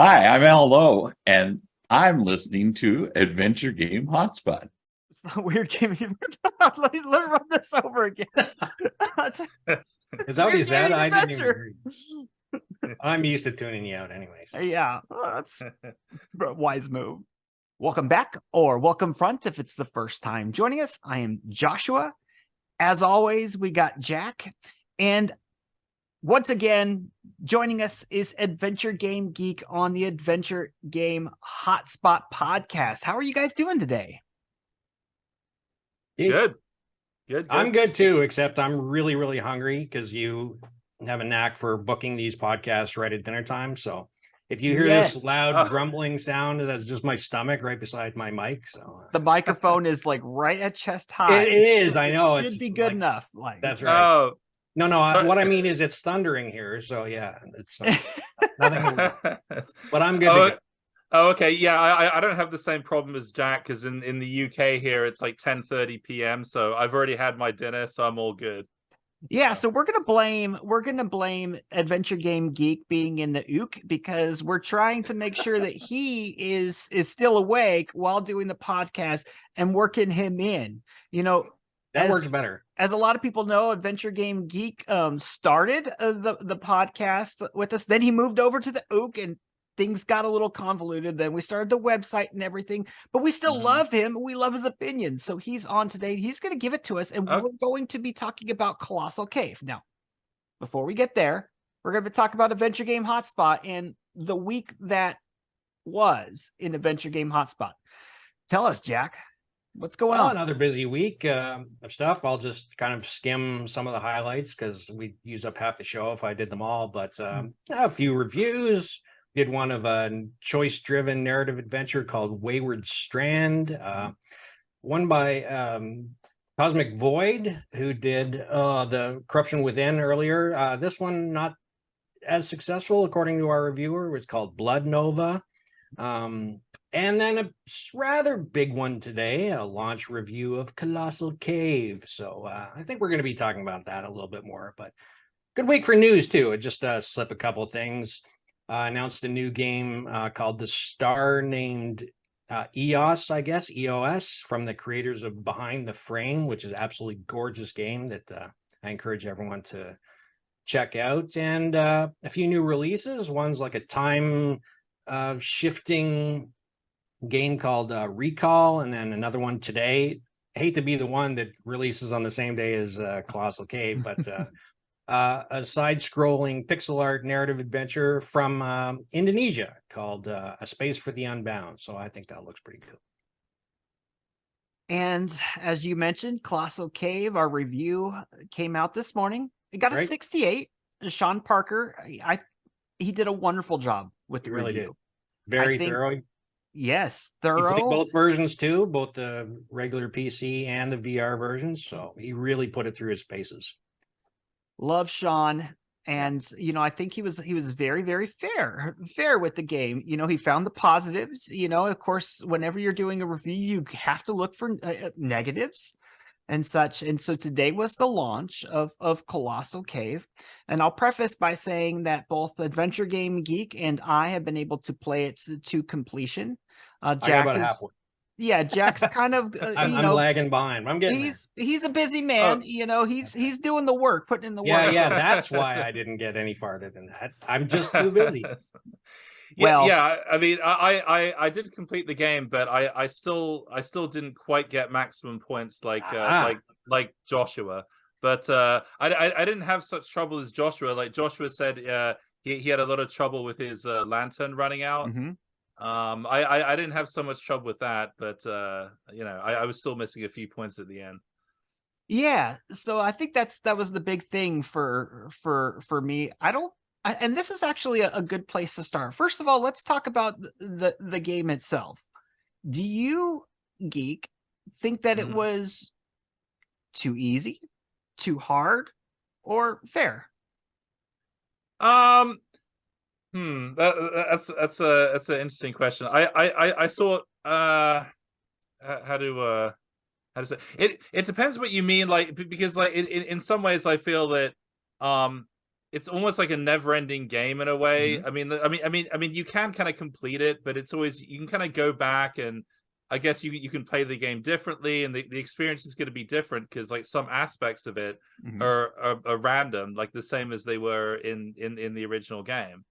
Hi, I'm Al Lowe, and I'm listening to Adventure Game Hotspot. It's not a weird game. Let me run this over again. Is that what you said? I didn't even Adventure. hear you. I'm used to tuning you out anyways. Yeah, well, that's a wise move. Welcome back, or welcome front if it's the first time joining us. I am Joshua. As always, we got Jack. And once again, joining us is Adventure Game Geek on the Adventure Game Hotspot podcast. How are you guys doing today? Good. I'm good too, except I'm really, really hungry because you have a knack for booking these podcasts right at dinner time. So if you hear this loud grumbling sound, that's just my stomach right beside my mic. So the microphone is like right at chest high. It is. I know. It should be good enough. Like that's right. Oh, no. What I mean is it's thundering here. So yeah, it's nothing. But I'm good. To go. Oh, okay. Yeah, I don't have the same problem as Jack because in the UK here it's like 10:30 p.m. So I've already had my dinner, so I'm all good. Yeah, so we're gonna blame Adventure Game Geek being in the ook because we're trying to make sure that he is still awake while doing the podcast and working him in. You know, that works better. As a lot of people know, Adventure Game Geek started the podcast with us. Then he moved over to the ook and things got a little convoluted. Then we started the website and everything, but we still love him. We love his opinions. So he's on today. He's going to give it to us. And we're going to be talking about Colossal Cave. Now, before we get there, we're going to talk about Adventure Game Hotspot and the week that was in Adventure Game Hotspot. Tell us, Jack, what's going on? Another busy week of stuff. I'll just kind of skim some of the highlights because we use up half the show if I did them all. But a few reviews. Did one of a choice-driven narrative adventure called Wayward Strand, one by Cosmic Void, who did the Corruption Within earlier. This one not as successful, according to our reviewer. It's called Blood Nova. And then a rather big one today, a launch review of Colossal Cave. So I think we're going to be talking about that a little bit more. But good week for news, too. It just slip a couple of things. Announced a new game called The Star Named EOS, EOS, from the creators of Behind the Frame, which is an absolutely gorgeous game that I encourage everyone to check out. And a few new releases. One's like a time shifting game called Recall, and then another one today. I hate to be the one that releases on the same day as Colossal Cave, but a side-scrolling pixel art narrative adventure from Indonesia called A Space for the Unbound. So I think that looks pretty cool. And as you mentioned, Colossal Cave, our review came out this morning. It got a 68. Sean Parker, he did a wonderful job with the really review. Did. Very thorough. Yes, thorough. He played both versions too, both the regular PC and the VR versions. So he really put it through his paces. Love Sean, and I think he was very, very fair with the game. He found the positives. Of course, whenever you're doing a review, you have to look for negatives and such. And so today was the launch of Colossal Cave, and I'll preface by saying that both Adventure Game Geek and I have been able to play it to completion. Jack is halfway. Yeah, Jack's kind of I'm lagging behind. I'm getting he's a busy man. He's doing the work, putting in the work. Yeah, that's why I didn't get any farther than that. I'm just too busy. I mean, I did complete the game, but I still didn't quite get maximum points like Joshua. But I didn't have such trouble as Joshua. Like Joshua said, he had a lot of trouble with his lantern running out. Mm-hmm. I didn't have so much trouble with that, but I was still missing a few points at the end. Yeah, so I think that was the big thing for me. And this is actually a good place to start. First of all, let's talk about the game itself. Do you, Geek, think that it was too easy, too hard, or fair? That's an interesting question. I saw how to say it depends what you mean, like, because like in some ways I feel that it's almost like a never-ending game in a way. Mm-hmm. I mean, you can kind of complete it, but it's always, you can kind of go back, and I guess you can play the game differently, and the experience is going to be different because like some aspects of it Mm-hmm. are random, like the same as they were in the original game.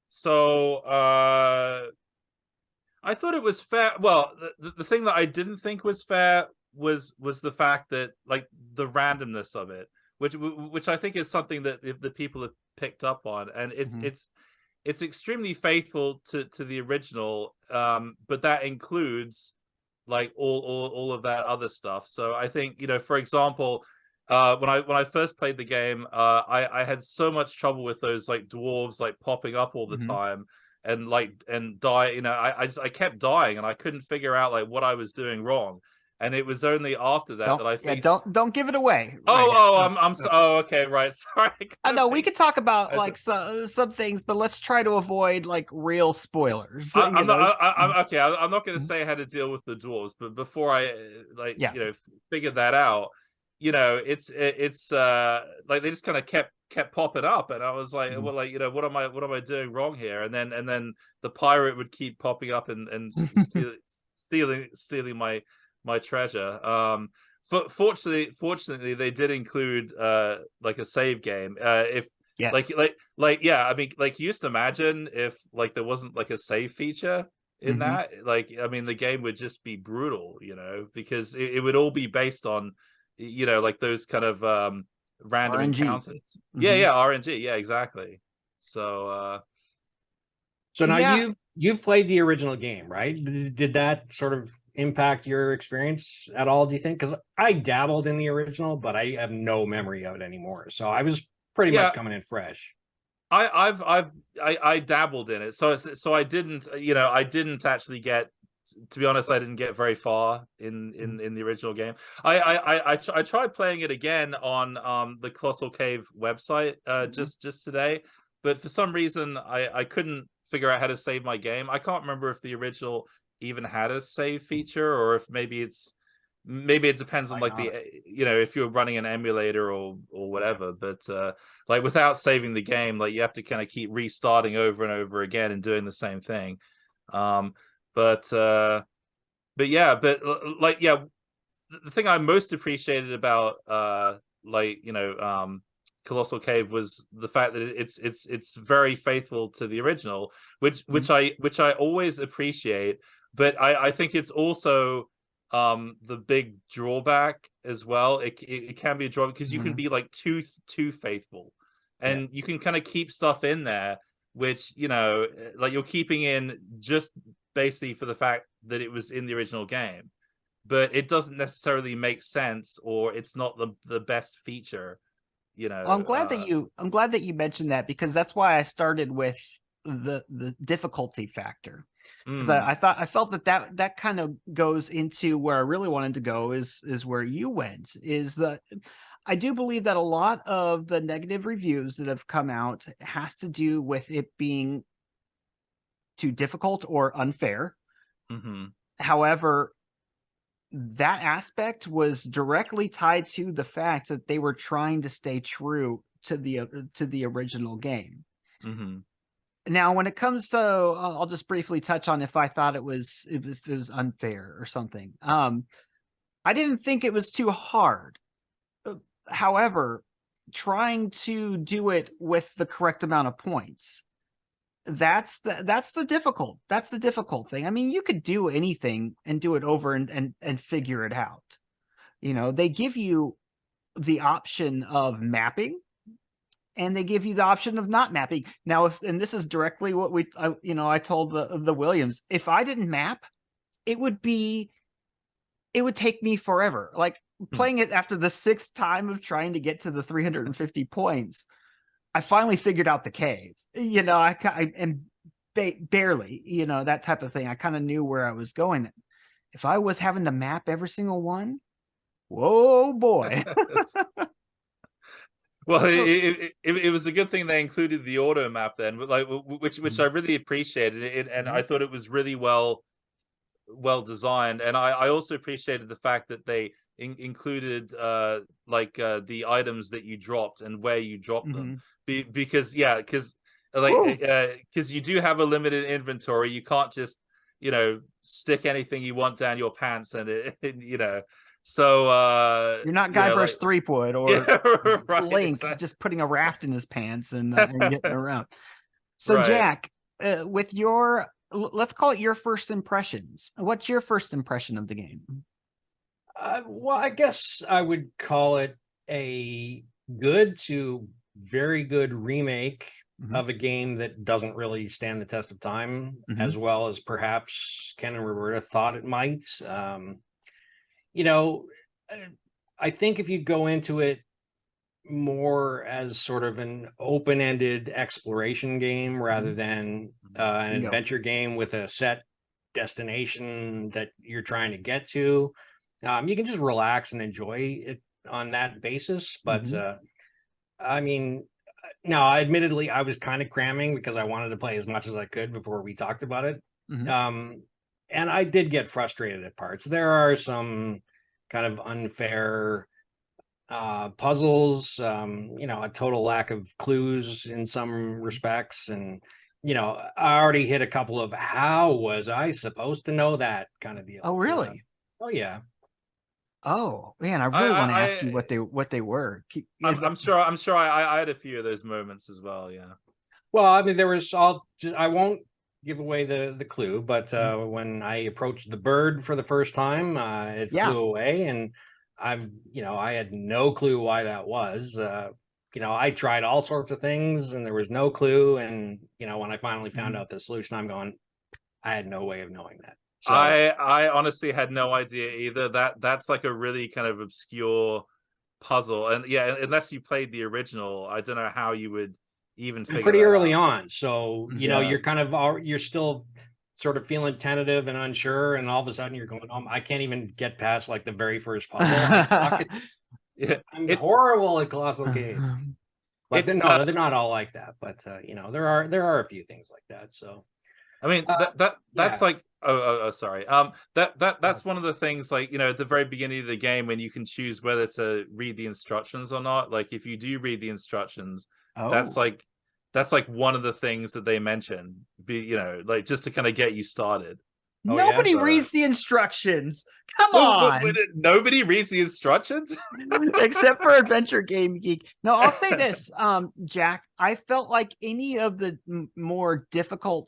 So I thought it was fair. Well, the thing that I didn't think was fair was the fact that like the randomness of it, which I think is something that the people have picked up on, and it's extremely faithful to the original, but that includes like all of that other stuff. So I think, you know, for example, when I first played the game, I had so much trouble with those like dwarves like popping up all the time and die. You know, I kept dying, and I couldn't figure out like what I was doing wrong. And it was only after that that I think. Don't give it away. Okay, right. Sorry. I know we could talk about like some things, but let's try to avoid like real spoilers. I'm not going to say how to deal with the dwarves, but before I you know, figured that out, you know, it's like they just kind of kept popping up, and I was like, well, like, you know, what am I doing wrong here? And then the pirate would keep popping up and stealing my treasure. Fortunately they did include like a save game. If yes. like yeah, I mean, like, you used to imagine if like there wasn't like a save feature in that, like, I mean, the game would just be brutal, you know, because it would all be based on, you know, like those kind of random RNG. encounters. Yeah, RNG, yeah, exactly. So now you've played the original game, right? Did that sort of impact your experience at all, do you think? Because I dabbled in the original, but I have no memory of it anymore, so I was pretty much coming in fresh. I dabbled in it, so I didn't, you know, I didn't actually get, to be honest, I didn't get very far in the original game. I tried playing it again on the Colossal Cave website just today, but for some reason I couldn't figure out how to save my game. I can't remember if the original even had a save feature, or if maybe it depends on like the, you know, if you're running an emulator or whatever. But like without saving the game, like you have to kind of keep restarting over and over again and doing the same thing. But yeah, the thing I most appreciated about like, you know, Colossal Cave was the fact that it's very faithful to the original, which I always appreciate. But I think it's also the big drawback as well. It can be a drawback because you can be like too faithful, and you can kind of keep stuff in there which, you know, like you're keeping in just basically for the fact that it was in the original game, but it doesn't necessarily make sense, or it's not the best feature. You know, well, I'm glad that you mentioned that, because that's why I started with the difficulty factor, because I felt that kind of goes into where I really wanted to go, is where you went, is that I do believe that a lot of the negative reviews that have come out has to do with it being too difficult or unfair. However, that aspect was directly tied to the fact that they were trying to stay true to the original game. Now, when it comes to, I'll just briefly touch on if I thought if it was unfair or something. I didn't think it was too hard. However, trying to do it with the correct amount of points, that's the difficult thing. I mean, you could do anything and do it over and figure it out. You know, they give you the option of mapping, and they give you the option of not mapping. Now, and this is directly what I told the Williams, if I didn't map, it would take me forever. Like playing it after the 6th time of trying to get to the 350 points, I finally figured out the cave. You know, barely, you know, that type of thing. I kind of knew where I was going. If I was having to map every single one, whoa, boy. Well, it was a good thing they included the auto map then, like which I really appreciated it, and I thought it was really well designed. And I also appreciated the fact that they included the items that you dropped and where you dropped them. Because you do have a limited inventory. You can't just stick anything you want down your pants and so you're not Guybrush Threepwood or right, Link exactly. just putting a raft in his pants and getting around. So right. Jack, with your, let's call it your first impressions. What's your first impression of the game? Well, I guess I would call it a good to very good remake of a game that doesn't really stand the test of time, as well as perhaps Ken and Roberta thought it might. I think if you go into it more as sort of an open-ended exploration game rather than an adventure game with a set destination that you're trying to get to, you can just relax and enjoy it on that basis. But I mean, now admittedly I was kind of cramming because I wanted to play as much as I could before we talked about it. And I did get frustrated at parts. There are some kind of unfair puzzles, a total lack of clues in some respects. And, I already hit a couple of how was I supposed to know that kind of deal. Oh, really? Oh, yeah. Oh, man, I really want to ask you what they were. I'm sure I had a few of those moments as well, yeah. Well, I mean, I won't give away the clue, but when I approached the bird for the first time, it flew away, and I had no clue why that was. I tried all sorts of things and there was no clue, and when I finally found out the solution, I'm going, I had no way of knowing that. So, I honestly had no idea either. That's like a really kind of obscure puzzle, and unless you played the original, I don't know how you would even figure pretty early out. on. So you're still sort of feeling tentative and unsure, and all of a sudden you're going, I can't even get past like the very first puzzle. I suck at this. I'm horrible at Colossal Cave. But they're not all like that. But there are a few things like that. So I mean that's like sorry. That's one of the things, like, at the very beginning of the game when you can choose whether to read the instructions or not. Like if you do read the instructions, that's like one of the things that they mention, like just to kind of get you started. Nobody reads the instructions. Come on. Nobody reads the instructions except for Adventure Game Geek. No, I'll say this, Jack, I felt like any of the more difficult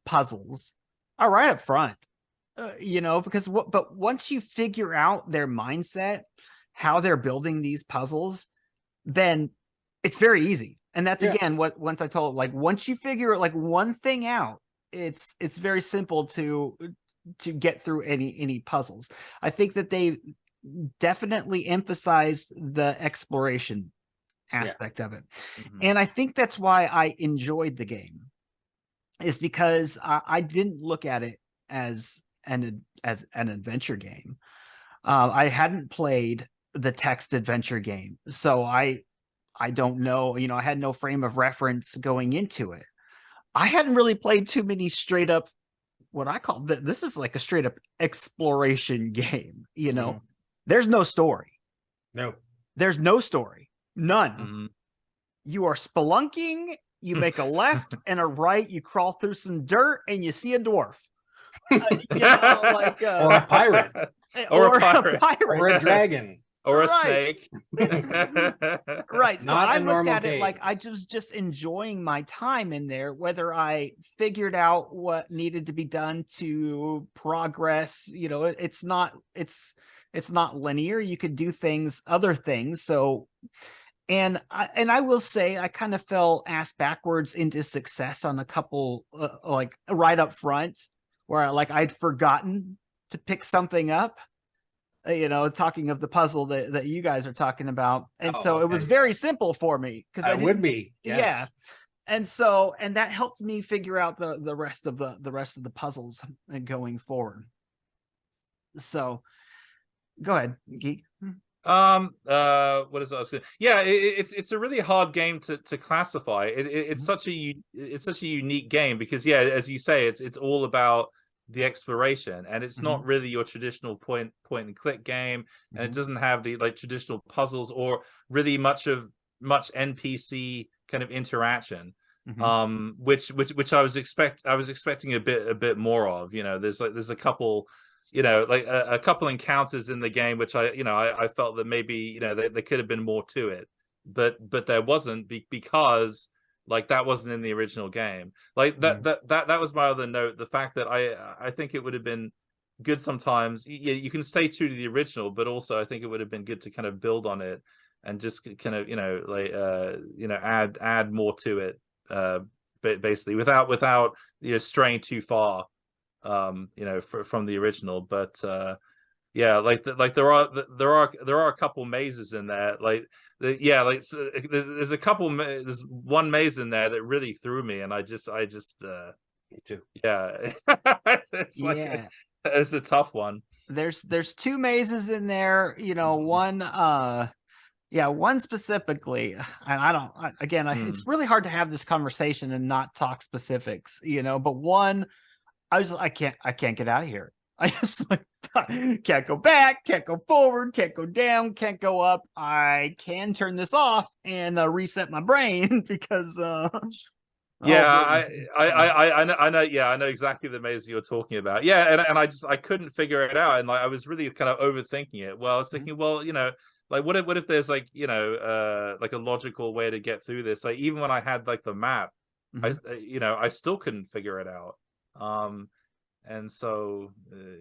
puzzles are right up front, but once you figure out their mindset, how they're building these puzzles, then it's very easy. And that's again what once I told, like, once you figure like one thing out, it's very simple to get through any puzzles. I think that they definitely emphasized the exploration aspect of it. And I think that's why I enjoyed the game, is because I didn't look at it as an adventure game. I hadn't played the text adventure game, so I don't know, I had no frame of reference going into it. I hadn't really played too many straight up, what I call, this is like a straight up exploration game. There's no story. No, there's no story. None. You are spelunking. You make a left and a right. You crawl through some dirt and you see a dwarf. Or a pirate. Or a pirate. Or a dragon. Or a snake. Right. So I looked at it like I was just enjoying my time in there, whether I figured out what needed to be done to progress. It's not linear. You could do other things. So, and I will say I kind of fell ass backwards into success on a couple, like right up front, where I'd forgotten to pick something up. Talking of the puzzle that you guys are talking about. And so it was very simple for me, because I would be. Yes. Yeah. And that helped me figure out the rest of the puzzles going forward. So go ahead, Geek. What is that? It's a really hard game to classify. It's such a unique game because, as you say, it's all about the exploration, and it's not really your traditional point and click game, and it doesn't have the like traditional puzzles or really much NPC kind of interaction. Which I was expecting a bit more of. You know, there's a couple, you know, like a couple encounters in the game which I felt that maybe, you know, there could have been more to it, but there wasn't, because like that wasn't in the original game. Like that was my other note, the fact that I think it would have been good sometimes. You can stay true to the original, but also I think it would have been good to kind of build on it and just kind of, you know, like add more to it, basically without you know, straying too far, you know, from the original. But yeah, like there are a couple mazes in there, like there's a couple, there's one maze in there that really threw me, and I just me too. Yeah. It's like it's a tough one. There's 2 mazes in there, you know, one one specifically, and it's really hard to have this conversation and not talk specifics, you know, but one, I can't get out of here. I just like can't go back, can't go forward, can't go down, can't go up. I can turn this off and reset my brain because yeah, I know. Yeah, I know exactly the maze you're talking about. Yeah, and I couldn't figure it out, and like I was really kind of overthinking it. Well, I was thinking, well, you know, like what if there's like, you know, like a logical way to get through this? Like even when I had like the map, I still couldn't figure it out. And so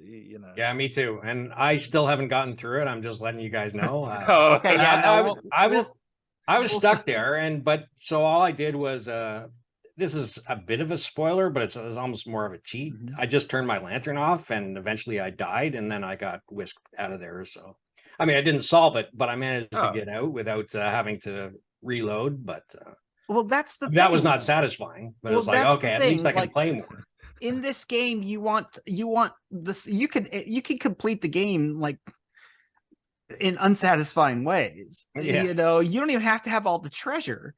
you know. Yeah, me too. And I still haven't gotten through it. I'm just letting you guys know. Okay, yeah, I was stuck there, but so all I did was this is a bit of a spoiler, but it's almost more of a cheat. I just turned my lantern off, and eventually I died, and then I got whisked out of there. So, I mean, I didn't solve it, but I managed to get out without having to reload. But well, that's that was not satisfying. But it's like, okay, at least I can play more. In this game, you want this. You can complete the game like in unsatisfying ways. You know, you don't even have to have all the treasure.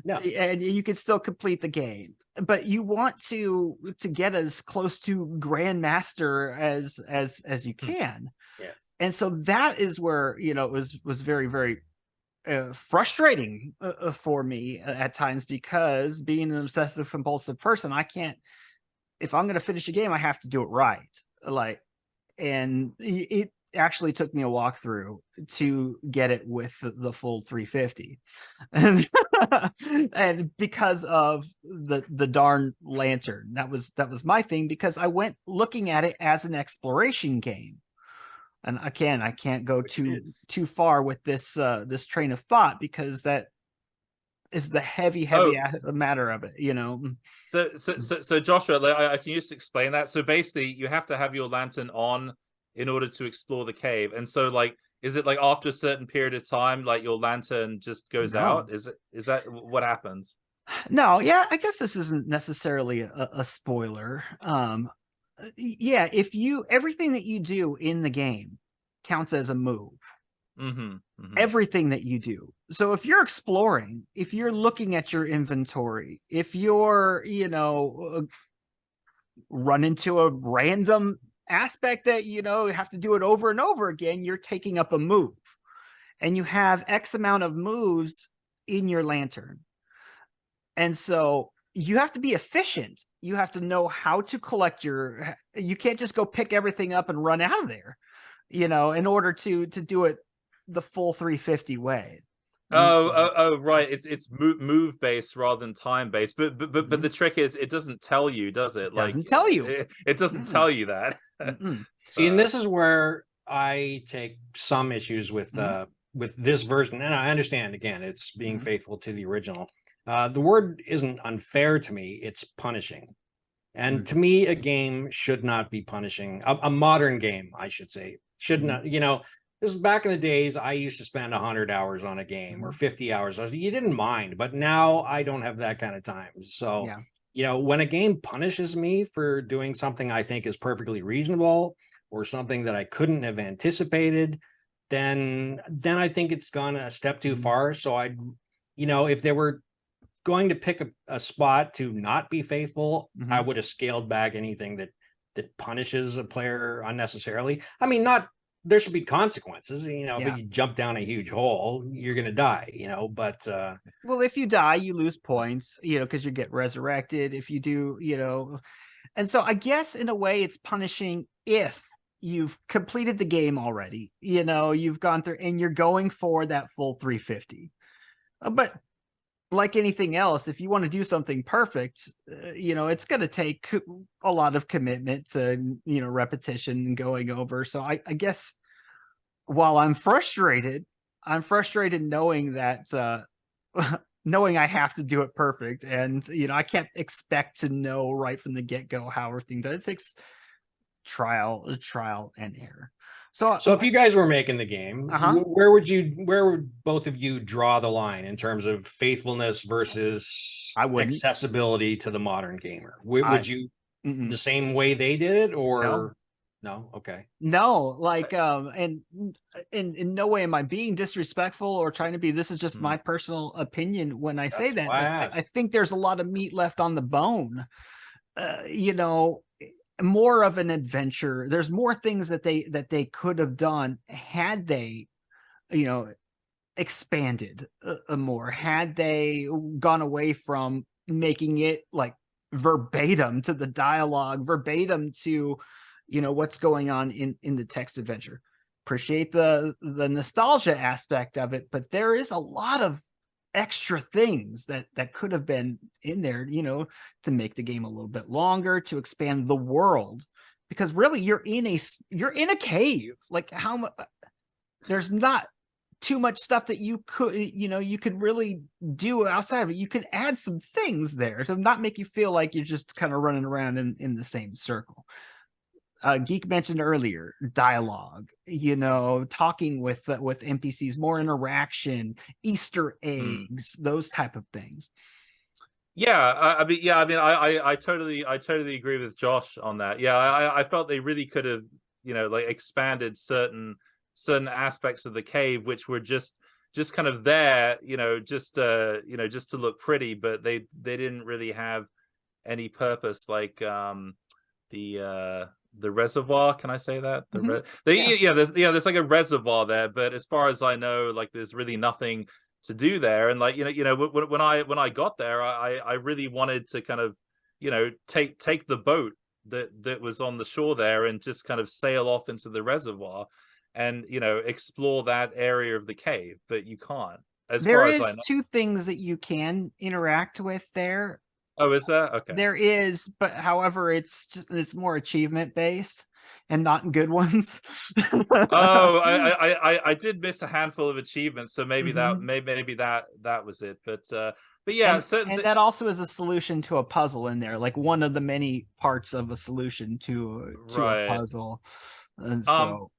No, and you can still complete the game, but you want to get as close to Grandmaster as you can. Yeah, and so that is where, you know, it was very, very frustrating for me at times, because being an obsessive compulsive person, I can't. If I'm going to finish a game, I have to do it right. Like, and it actually took me a walkthrough to get it with the full 350, and because of the darn lantern, that was my thing, because I went looking at it as an exploration game, and I can't go too far with this this train of thought, because that is the heavy matter of it, you know. So Joshua, I can you just explain that? So basically, you have to have your lantern on in order to explore the cave, and so like, is it like after a certain period of time, like your lantern just goes out? Is that what happens? No, yeah, I guess this isn't necessarily a spoiler. Yeah, everything that you do in the game counts as a move. Everything that you do. So if you're exploring, if you're looking at your inventory, if you're, you know, run into a random aspect that, you know, you have to do it over and over again, you're taking up a move, and you have X amount of moves in your lantern. And so you have to be efficient. You have to know how to collect you can't just go pick everything up and run out of there, you know, in order to do it the full 350 way. Right, it's move based rather than time based, but the trick is it doesn't tell you, does it? Like, doesn't tell you. It doesn't tell you that. See, and this is where I take some issues with this version, and I understand, again, it's being faithful to the original. The word isn't unfair to me, it's punishing. And to me, a game should not be punishing. A modern game, I should say, should not, you know. This is back in the days, I used to spend 100 hours on a game or 50 hours. You didn't mind, but now I don't have that kind of time. So, you know, when a game punishes me for doing something I think is perfectly reasonable, or something that I couldn't have anticipated, then I think it's gone a step too far. So I'd, you know, if they were going to pick a spot to not be faithful, I would have scaled back anything that that punishes a player unnecessarily. I mean, not there should be consequences. You know, if you jump down a huge hole, you're gonna die. You know, but well, if you die, you lose points. You know, because you get resurrected. If you do, you know, and so I guess in a way, it's punishing if you've completed the game already. You know, you've gone through and you're going for that full 350. But like anything else, if you want to do something perfect, you know, it's going to take a lot of commitment to, you know, repetition and going over. So I guess while I'm frustrated knowing that, knowing I have to do it perfect. And, you know, I can't expect to know right from the get-go how everything does. It takes trial and error. So if you guys were making the game, where would both of you draw the line in terms of faithfulness versus accessibility to the modern gamer? Would you the same way they did it, or no? Okay. No, like and in no way am I being disrespectful or trying to be. This is just my personal opinion when I say that. I think there's a lot of meat left on the bone. You know, more of an adventure. There's more things that they could have done had they, you know, expanded more, had they gone away from making it like verbatim to the dialogue, verbatim to, you know, what's going on in the text adventure. Appreciate the nostalgia aspect of it, but there is a lot of extra things that could have been in there, you know, to make the game a little bit longer, to expand the world, because really you're in a cave. Like how much, there's not too much stuff that you could really do outside of it. You could add some things there to not make you feel like you're just kind of running around in the same circle. Geek mentioned earlier dialogue, you know, talking with NPCs, more interaction, Easter eggs, those type of things. I totally agree with Josh on that. I felt they really could have, you know, like expanded certain aspects of the cave, which were just kind of there, you know, just to look pretty, but they didn't really have any purpose, like the reservoir, can I say that? There's like a reservoir there, but as far as I know, like there's really nothing to do there. And like, you know, when I got there, I really wanted to kind of, you know, take the boat that was on the shore there and just kind of sail off into the reservoir and, you know, explore that area of the cave, but you can't. There is two things that you can interact with there. Oh, is there? Okay. There is, but however, it's more achievement based and not good ones. I did miss a handful of achievements, so maybe that was it. But yeah, and that also is a solution to a puzzle in there, like one of the many parts of a solution to a puzzle. And so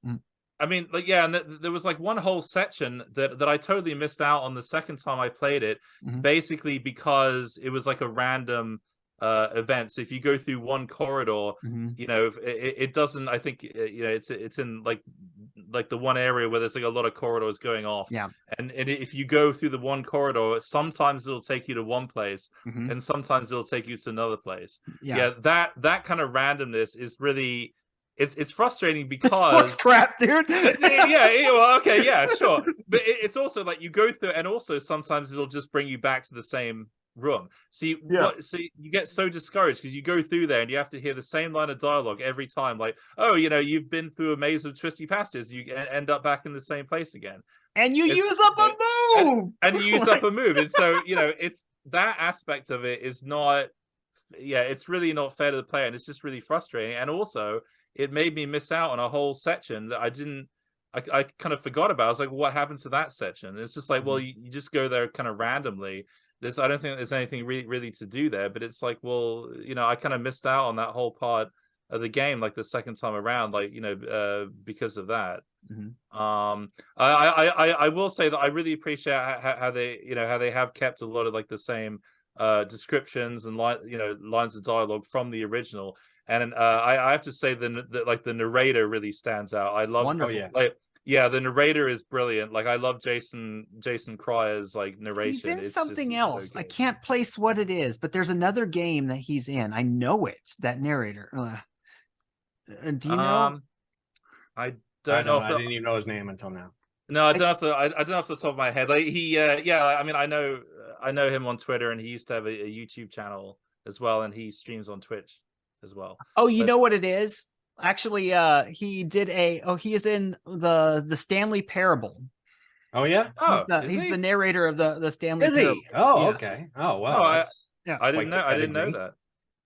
I mean, like, yeah, and there was like one whole section that I totally missed out on the second time I played it, basically because it was like a random event. So if you go through one corridor, you know, it doesn't. I think you know it's in like the one area where there's like a lot of corridors going off. Yeah, and if you go through the one corridor, sometimes it'll take you to one place, and sometimes it'll take you to another place. Yeah, that kind of randomness is really. It's frustrating because it's crap, dude. Well, okay, yeah, sure, but it's also like you go through, and also sometimes it'll just bring you back to the same room. So you get so discouraged because you go through there and you have to hear the same line of dialogue every time, like, oh, you know, you've been through a maze of twisty passages, you end up back in the same place again, and you use up a move, and you use up a move, and so you know, it's that aspect of it is not, it's really not fair to the player, and it's just really frustrating, and also. It made me miss out on a whole section that I kind of forgot about. I was like, well, what happened to that section? And it's just like, well, you just go there kind of randomly. I don't think there's anything really to do there, but it's like, well, you know, I kind of missed out on that whole part of the game, like the second time around, like, you know, because of that. I will say that I really appreciate how they have kept a lot of like the same descriptions and lines of dialogue from the original. And I have to say that the narrator really stands out. I love the narrator is brilliant. Like I love Jason Cryer's like narration. He's in something else. So I can't place what it is, but there's another game that he's in. I know it's that narrator. Do you know? I I don't know. I didn't even know his name until now. No, I don't have the. I don't know off the top of my head. Like he, yeah. I mean, I know him on Twitter, and he used to have a YouTube channel as well, and he streams on Twitch as well. Oh, you But- know what it is? Actually, he did he is in the Stanley Parable. Oh yeah, Oh, He's the narrator of the Stanley is Parable. he? Oh, Yeah. okay. Oh Oh, wow. That's I didn't quite know. the I didn't know pedigree. that.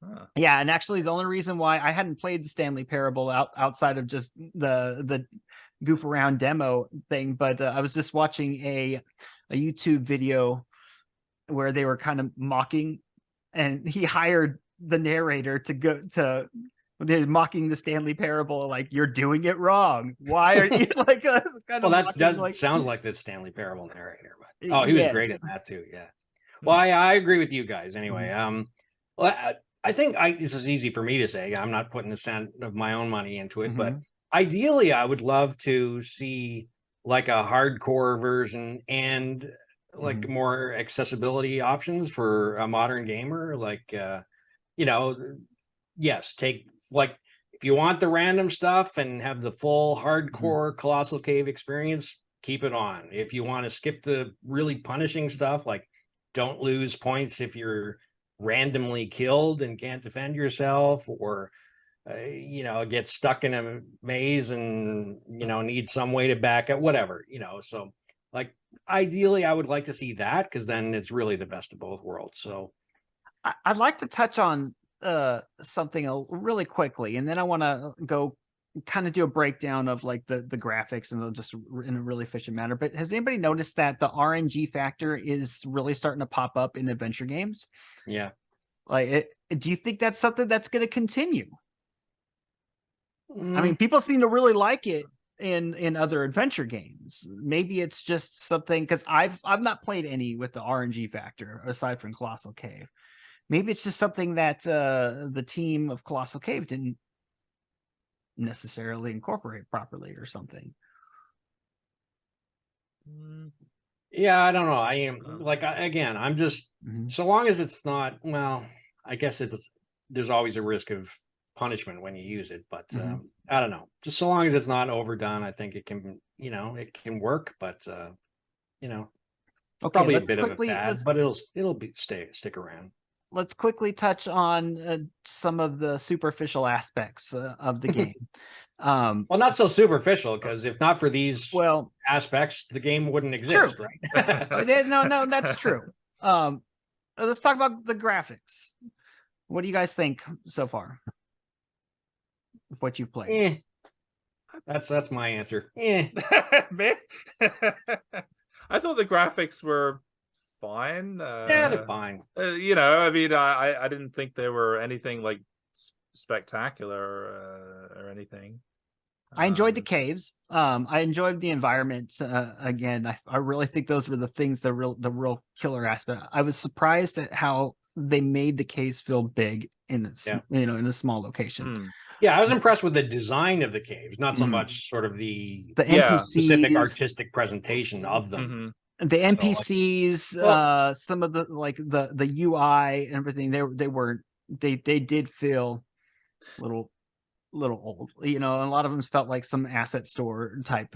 Huh. Yeah, and actually the only reason why I hadn't played the Stanley Parable outside of just the goof around demo thing, but I was just watching a YouTube video where they were kind of mocking, and he hired the narrator to go to. They're mocking the Stanley Parable, like, you're doing it wrong. Why are you like kind Well, of that mocking, like, sounds like the Stanley Parable narrator. But, oh, he was great yes. at that too. Yeah. Well, I agree with you guys anyway. Mm-hmm. Well, I think this is easy for me to say. I'm not putting a cent of my own money into it, but Mhm. ideally, I would love to see like a hardcore version and like Mhm. more accessibility options for a modern gamer. Like, you know, yes, take like if you want the random stuff and have the full hardcore Colossal Cave experience, keep it on. If you want to skip the really punishing stuff, like don't lose points if you're randomly killed and can't defend yourself, or you know, get stuck in a maze and you know need some way to back up, whatever, you know. So like ideally I would like to see that, because then it's really the best of both worlds. So I'd like to touch on something really quickly, and then I want to go kind of do a breakdown of like the graphics, and they'll just in a really efficient manner. But has anybody noticed that the RNG factor is really starting to pop up in adventure games? yeah. Like, do you think that's something that's going to continue? I Mm, mean, people seem to really like it in other adventure games. Maybe it's just something, because I've not played any with the RNG factor aside from Colossal Cave. Maybe it's just something that the team of Colossal Cave didn't necessarily incorporate properly or something. yeah, I don't know. I am like again, I'm just Mhm. so long as it's not, well, I guess there's always a risk of punishment when you use it, but Mhm. I don't know. Just so long as it's not overdone, I think it can, you know, it can work, but you know, Okay, probably a let's bit of a quickly fad, but it'll be stick around. let's quickly touch on some of the superficial aspects of the game. Well, not so superficial, because if not for these Well, aspects, the game wouldn't True. exist, right? no, that's true. Let's talk about the graphics. What do you guys think so far of what you've played? That's my answer. Eh. Man. I thought the graphics were fine. Yeah, they're fine. You know, I mean, I didn't think they were anything like spectacular or anything. I enjoyed the caves. I enjoyed the environment. Again, I really think those were the things, the real killer aspect. I was surprised at how they made the caves feel big in in a small location. Yeah, I was impressed with the design of the caves, not so Mm. much sort of the NPCs, specific artistic presentation of them. The NPCs, some of the like the UI and everything, they did feel little old, you know. A lot of them felt like some asset store type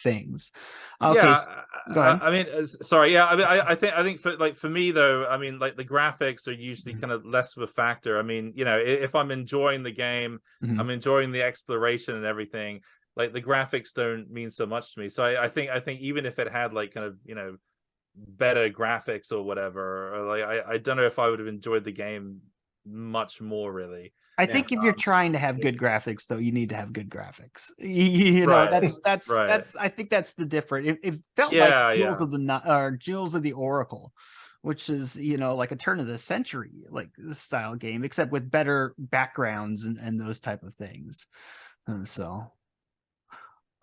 things. Okay, Yeah, go ahead. I mean, sorry. Yeah, I mean, I think for me though, I mean, like the graphics are usually kind of less of a factor. I mean, you know, if I'm enjoying the game, I'm enjoying the exploration and everything. Like the graphics don't mean so much to me. So I think even if it had like kind of, you know, better graphics or whatever, or like I don't know if I would have enjoyed the game much more really. I think if you're trying to have good graphics, though, you need to have good graphics. You know, that's I think that's the difference. It felt like Jewels of the Oracle, which is, you know, like a turn of the century like this style game, except with better backgrounds and those type of things. And so,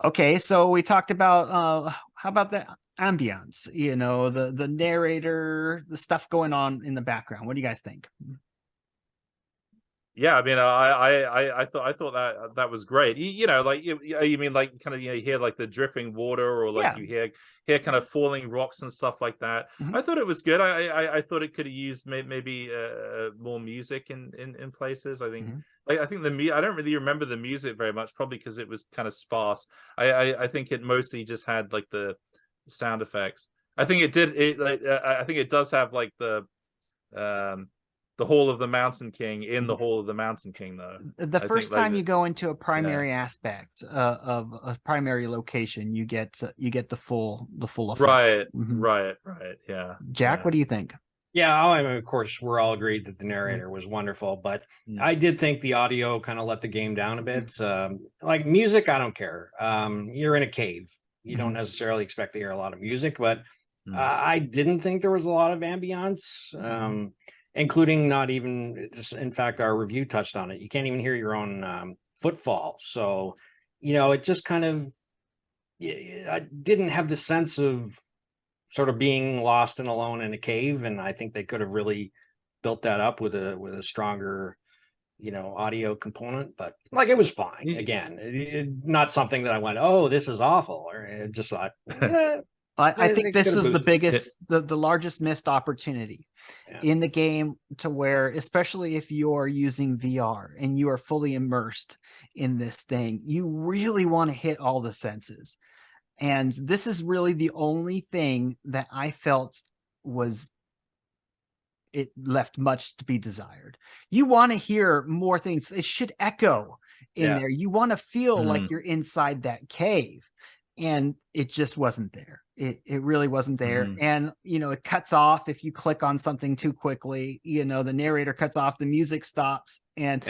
okay, so we talked about how about the ambience? You know, the narrator, the stuff going on in the background. What do you guys think? Yeah, I mean, I thought that was great. You know, like you mean like kind of, you know, you hear like the dripping water, or like you hear kind of falling rocks and stuff like that. I thought it was good. I thought it could have used maybe more music in places. I think like I think I don't really remember the music very much, probably because it was kind of sparse. I think it mostly just had like the sound effects. I think it did it like I think it does have like the Hall of the Mountain King in the Hall of the Mountain King, though. The first time you go into a primary aspect of a primary location, you get the full effect. Right, yeah. Jack, what do you think? Yeah, I mean, of course, we're all agreed that the narrator was wonderful, but I did think the audio kind of let the game down a bit. Like music, I don't care. You're in a cave. You don't necessarily expect to hear a lot of music, but I didn't think there was a lot of ambiance. Including not even, in fact, our review touched on it. You can't even hear your own footfall. So, you know, it just kind of, I didn't have the sense of sort of being lost and alone in a cave. And I think they could have really built that up with a stronger, you know, audio component. But like, it was fine. Again, not something that I went, oh, this is awful. Or it just thought, I think this is the biggest, the largest missed opportunity in the game, to where, especially if you're using VR and you are fully immersed in this thing, you really want to hit all the senses. And this is really the only thing that I felt it left much to be desired. You want to hear more things. It should echo in there. You want to feel like you're inside that cave. And it just wasn't there. It really wasn't there. And, you know, it cuts off if you click on something too quickly. You know, the narrator cuts off, the music stops. And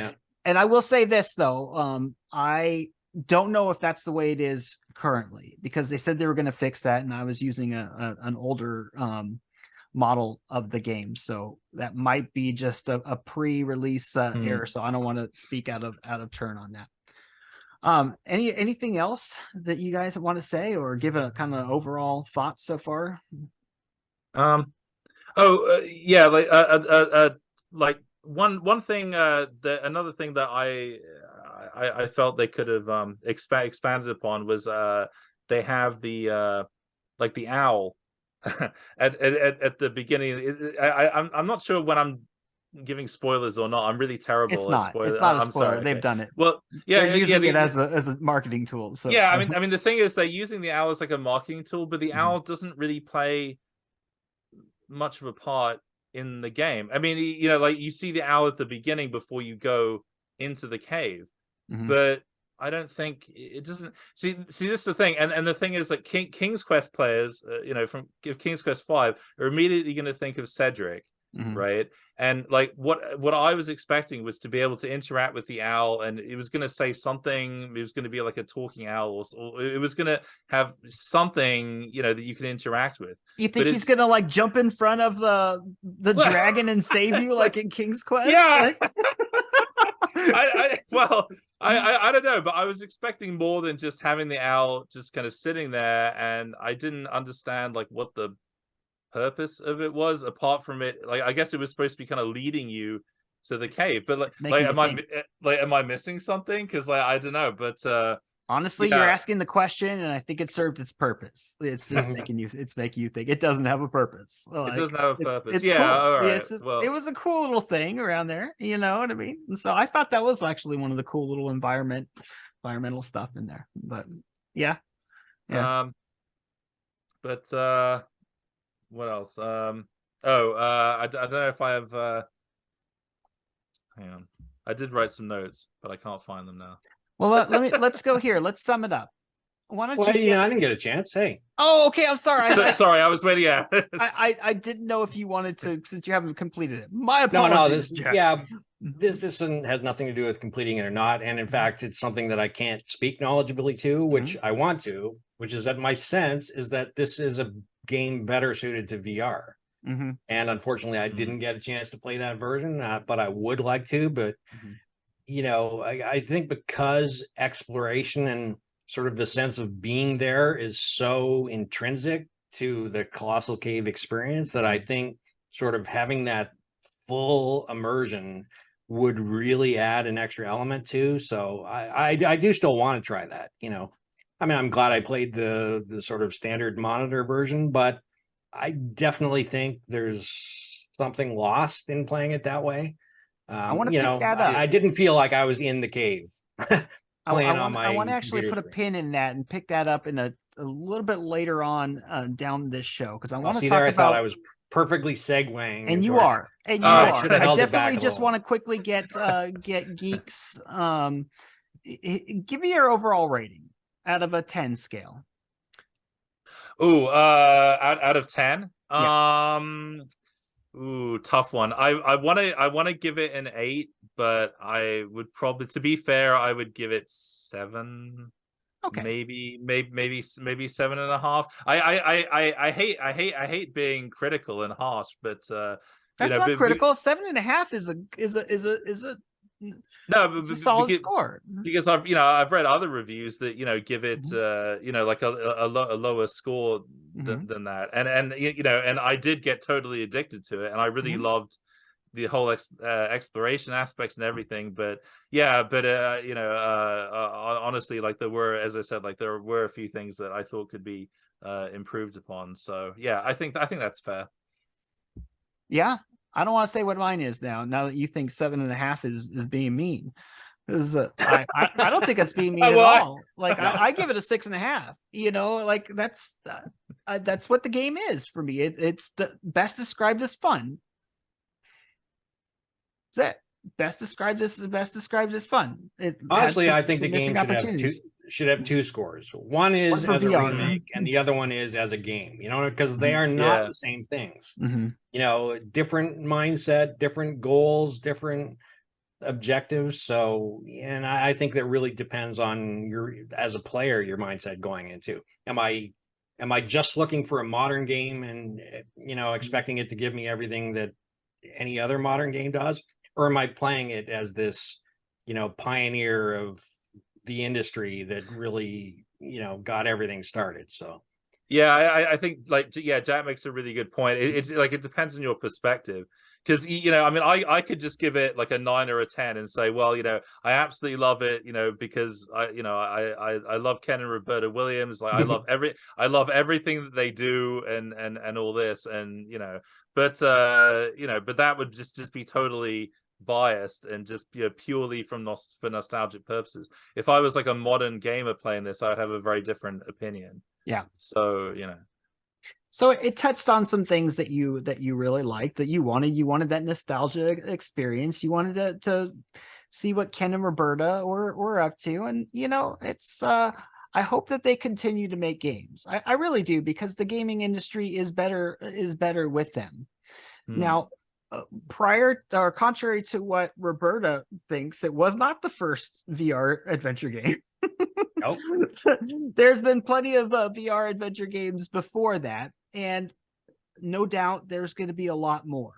I will say this, though. I don't know if that's the way it is currently, because they said they were going to fix that. And I was using an older model of the game. So that might be just a pre-release error. So I don't want to speak out of turn on that. Anything else that you guys want to say, or give a kind of overall thoughts so far? Yeah, like one thing, another thing that I felt they could have expanded upon was they have the like the owl at the beginning. I'm not sure when I'm giving spoilers or not. I'm really terrible at spoilers. It's not a I'm spoiler. sorry. They've done it. Well, they're using it as a marketing tool. So yeah, I mean the thing is, they're using the owl as like a marketing tool, but the owl doesn't really play much of a part in the game. I mean, you know, like you see the owl at the beginning before you go into the cave, but I don't think it doesn't see this is the thing. And the thing is, like King's Quest players, you know, from King's Quest 5 are immediately going to think of Cedric. Right, and like what I was expecting was to be able to interact with the owl, and it was going to say something. It was going to be like a talking owl, or it was going to have something, you know, that you can interact with. You think he's going to like jump in front of the dragon and save you, like in King's Quest? Yeah. I don't know, but I was expecting more than just having the owl just kind of sitting there, and I didn't understand like what the purpose of it was, apart from it, like I guess it was supposed to be kind of leading you to the cave, but like am I missing something? Because like I don't know, but honestly, you're asking the question, and I think it served its purpose. It's just making you think. It doesn't have a purpose. Like, it doesn't have a purpose. It's yeah, cool. all right. It was a cool little thing around there. You know what I mean? And so I thought that was actually one of the cool little environmental stuff in there. But yeah. But what else? I don't know if I have. Hang on, I did write some notes, but I can't find them now. Well, let's go here. Let's sum it up. Why don't you? I didn't get a chance. Hey. Oh, okay. I'm sorry. Sorry, I was waiting. Yeah. I didn't know if you wanted to, since you haven't completed it. My apologies. This has nothing to do with completing it or not, and in fact, it's something that I can't speak knowledgeably to, which I want to. Which is that my sense is that this is a game better suited to VR. And unfortunately, I didn't get a chance to play that version, but I would like to. But you know, I think because exploration and sort of the sense of being there is so intrinsic to the Colossal Cave experience, that I think sort of having that full immersion would really add an extra element to. So I do still want to try that, you know. I mean, I'm glad I played the sort of standard monitor version, but I definitely think there's something lost in playing it that way. I want to you pick know, that up. I didn't feel like I was in the cave playing on my I want to actually computer put a screen. pin in that and pick that up in a little bit later on down this show, because I want to See, talk there I thought about. I was perfectly segueing. And you toward- are, and you I are. should have I held it back definitely a just little. want to quickly get Geeks. Give me your overall rating out of a 10 scale. Ooh, out of 10. Yeah. Ooh, tough one. I want to give it an 8, but I would probably, to be fair, I would give it 7. Okay. Maybe 7.5. I hate being critical and harsh, but That's not critical. 7.5 is a no, it's a solid score. because I've read other reviews that give it like a lower score than that, and and I did get totally addicted to it, and I really loved the whole exploration aspects and everything. But honestly, like there were, as I said, like there were a few things that I thought could be improved upon. So yeah, I think that's fair. Yeah, I don't want to say what mine is now that you think 7.5 is being mean. I don't think it's being mean at all. Like I give it a 6.5. You know, like that's what the game is for me. It's the best described as fun. That's it. Best described as fun. Honestly, I think the game should have two scores. One is as a remake, and the other one is as a game. You know, because they are not the same things. You know, different mindset, different goals, different objectives. So, and I think that really depends on your, as a player, your mindset going into. Am I just looking for a modern game and expecting it to give me everything that any other modern game does? Or am I playing it as this, pioneer of the industry that really, got everything started? So, yeah, I think Jack makes a really good point. It's like it depends on your perspective, because I mean, I could just give it like a 9 or a 10 and say, well, I absolutely love it, because I love Ken and Roberta Williams. Like I love everything that they do and all this, and but that would just be totally biased and just purely for nostalgic purposes. If I was like a modern gamer playing this, I would have a very different opinion. Yeah. So so it touched on some things that you really liked, that you wanted that nostalgia experience. You wanted to see what Ken and Roberta were up to, and it's I hope that they continue to make games. I really do, because the gaming industry is better with them. Now, contrary to what Roberta thinks, it was not the first VR adventure game. Nope. There's been plenty of VR adventure games before that, and no doubt there's going to be a lot more.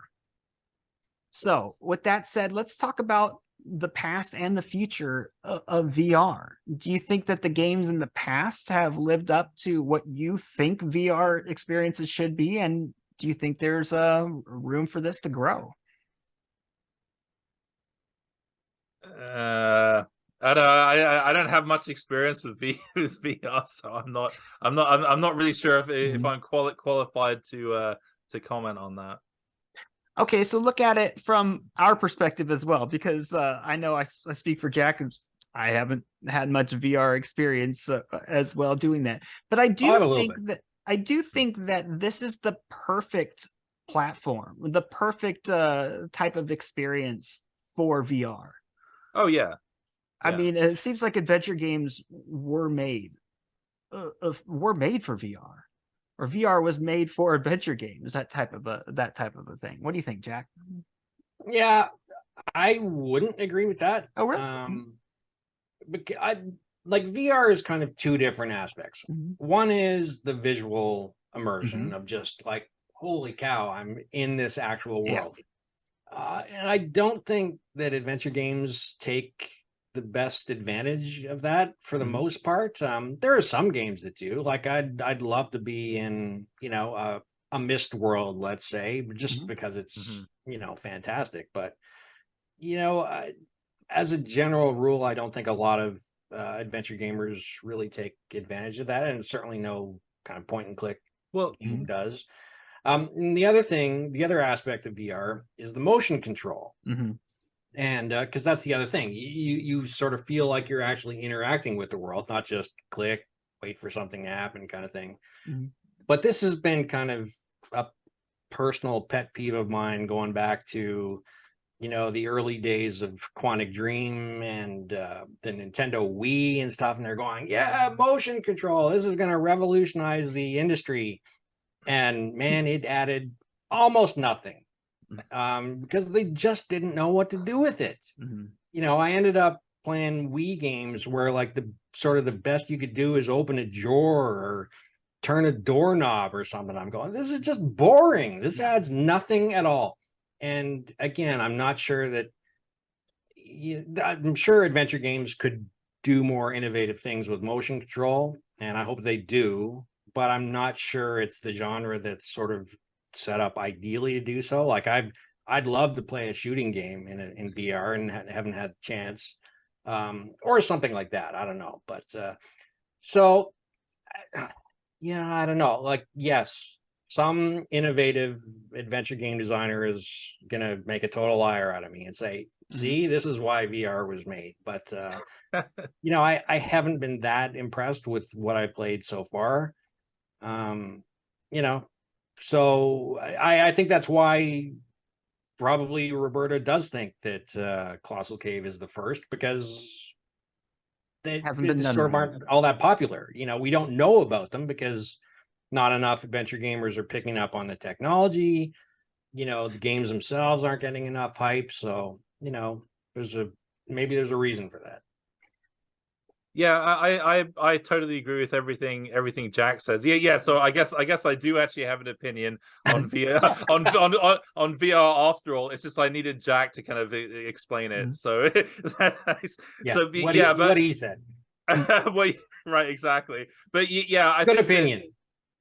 So with that said, let's talk about the past and the future of VR. Do you think that the games in the past have lived up to what you think VR experiences should be? And do you think there's room for this to grow? I don't have much experience with VR, so I'm not really sure if I'm qualified to comment on that. Okay, so look at it from our perspective as well, because I know I speak for Jack. I haven't had much VR experience as well doing that, but I do think that this is the perfect platform, the perfect type of experience for VR. Oh yeah. I mean, it seems like adventure games were made for VR, or VR was made for adventure games. That type of a thing. What do you think, Jack? Yeah, I wouldn't agree with that. Oh, really? Like VR is kind of two different aspects. One is the visual immersion of just like, holy cow, I'm in this actual world. And I don't think that adventure games take the best advantage of that for the most part. There are some games that do. Like I'd love to be in, a Mist world, let's say, just because it's fantastic. But you know, as a general rule, I don't think a lot of adventure gamers really take advantage of that, and certainly no kind of point and click game does. And the other aspect of VR is the motion control. And because that's the other thing, you sort of feel like you're actually interacting with the world, not just click, wait for something to happen kind of thing. But this has been kind of a personal pet peeve of mine going back to, you know, the early days of Quantic Dream and the Nintendo Wii and stuff. And they're going, yeah, motion control, this is going to revolutionize the industry. And man, it added almost nothing. Because they just didn't know what to do with it. You know, I ended up playing Wii games where like the best you could do is open a drawer or turn a doorknob or something. I'm going, this is just boring. This adds nothing at all. And again, I'm not sure that I'm sure adventure games could do more innovative things with motion control, and I hope they do, but I'm not sure it's the genre that's sort of set up ideally to do so. Like I'd love to play a shooting game in VR and haven't had a chance, or something like that. I don't know, but so yeah, I don't know. Like, yes, some innovative adventure game designer is gonna make a total liar out of me and say, see, this is why VR was made. But you know, I haven't been that impressed with what I played so far. You know, so I think that's why probably Roberta does think that Colossal Cave is the first, because they sort of aren't all that popular. You know, we don't know about them because not enough adventure gamers are picking up on the technology. You know, the games themselves aren't getting enough hype. So, you know, maybe there's a reason for that. Yeah, I totally agree with everything Jack says. Yeah. So I guess I do actually have an opinion on VR on VR. After all, it's just I needed Jack to kind of explain it. So what he said. Well, right, exactly. But yeah, I good think opinion.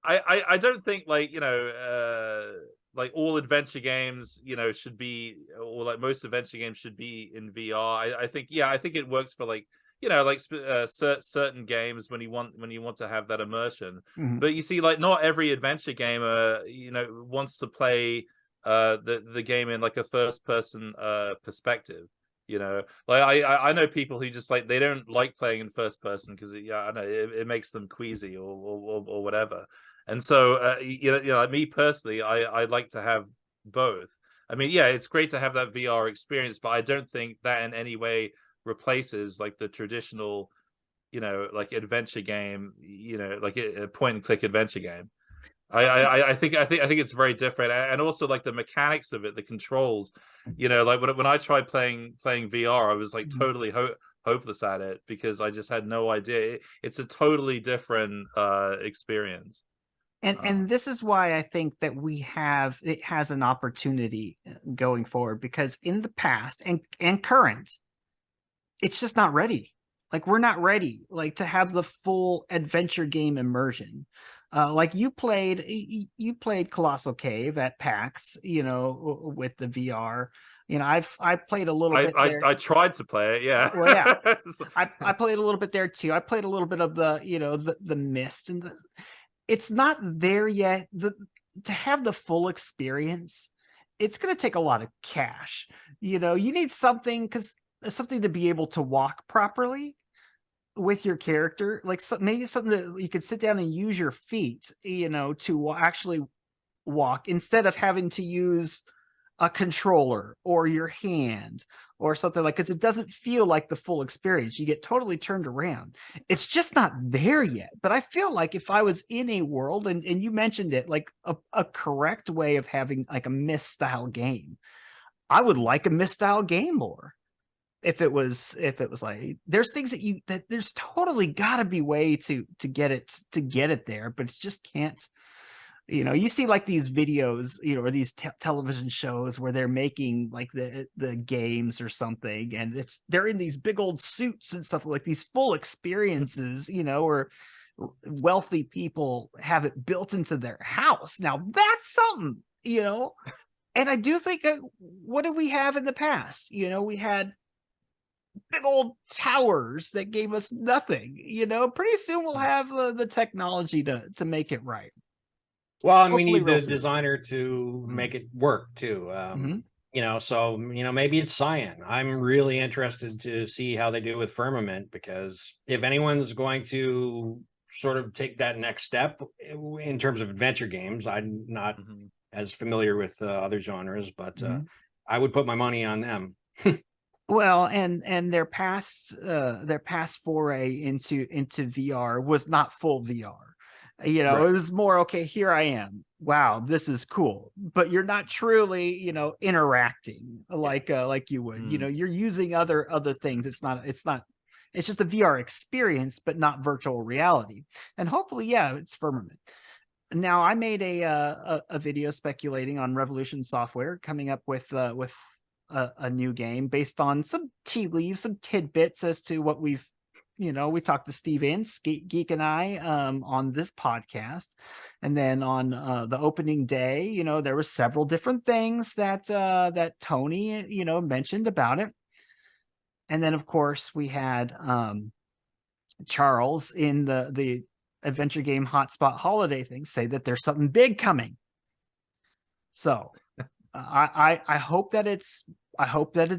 I don't think, like, you know, like all adventure games, you know, should be, or like most adventure games should be in VR. I think it works for, like, you know, like certain games when you want to have that immersion. But you see, like, not every adventure gamer, you know, wants to play the game in like a first person perspective. You know, like I know people who just, like, they don't like playing in first person because I know it makes them queasy or whatever. And so you know, like me personally, I like to have both. I mean, yeah, it's great to have that VR experience, but I don't think that in any way replaces like the traditional, you know, like adventure game, you know, like a point and click adventure game. I think it's very different, and also like the mechanics of it, the controls, you know, like when I tried playing VR, I was like totally hopeless at it because I just had no idea. It's a totally different experience. And this is why I think that it has an opportunity going forward, because in the past and current, it's just not ready. Like, we're not ready, like, to have the full adventure game immersion. Like you played Colossal Cave at PAX, you know, with the VR. You know, I played a little bit there. I tried to play it, yeah. Well, yeah. I played a little bit there too. I played a little bit of the, you know, the mist, and it's not there yet. To have the full experience, it's going to take a lot of cash. You know, you need something to be able to walk properly with your character, like maybe something that you could sit down and use your feet, you know, to actually walk instead of having to use a controller or your hand or something, like, because it doesn't feel like the full experience. You get totally turned around. It's just not there yet. But I feel like if I was in a world, and you mentioned it, like a correct way of having like a Myst style game, I would like a Myst style game more. If it was like, there's things that there's totally got to be way to get it there, but it just can't. You know, you see like these videos, you know, or these television shows where they're making like the games or something, and they're in these big old suits and stuff, like these full experiences, you know, or wealthy people have it built into their house. Now that's something, you know. And I do think, what did we have in the past? You know, we had big old towers that gave us nothing. You know, pretty soon we'll have the technology to make it right. Well, and we Hopefully need the real soon. designer to make it work too. You know, so maybe it's Cyan. I'm really interested to see how they do with Firmament, because if anyone's going to sort of take that next step in terms of adventure games, I'm not as familiar with other genres, but I would put my money on them. Well, and their past foray into VR was not full VR. You know, It was more, okay, here I am. Wow, this is cool. But you're not truly, you know, interacting like you would. You know, you're using other things. It's just a VR experience, but not virtual reality. And hopefully, yeah, it's Firmament. Now, I made a video speculating on Revolution Software coming up with a new game based on some tea leaves, some tidbits as to what we've, you know, we talked to Steve Ince, Geek and I, on this podcast. And then on the opening day, you know, there were several different things that Tony, you know, mentioned about it. And then, of course, we had Charles in the Adventure Game Hotspot holiday thing say that there's something big coming. So I hope that it's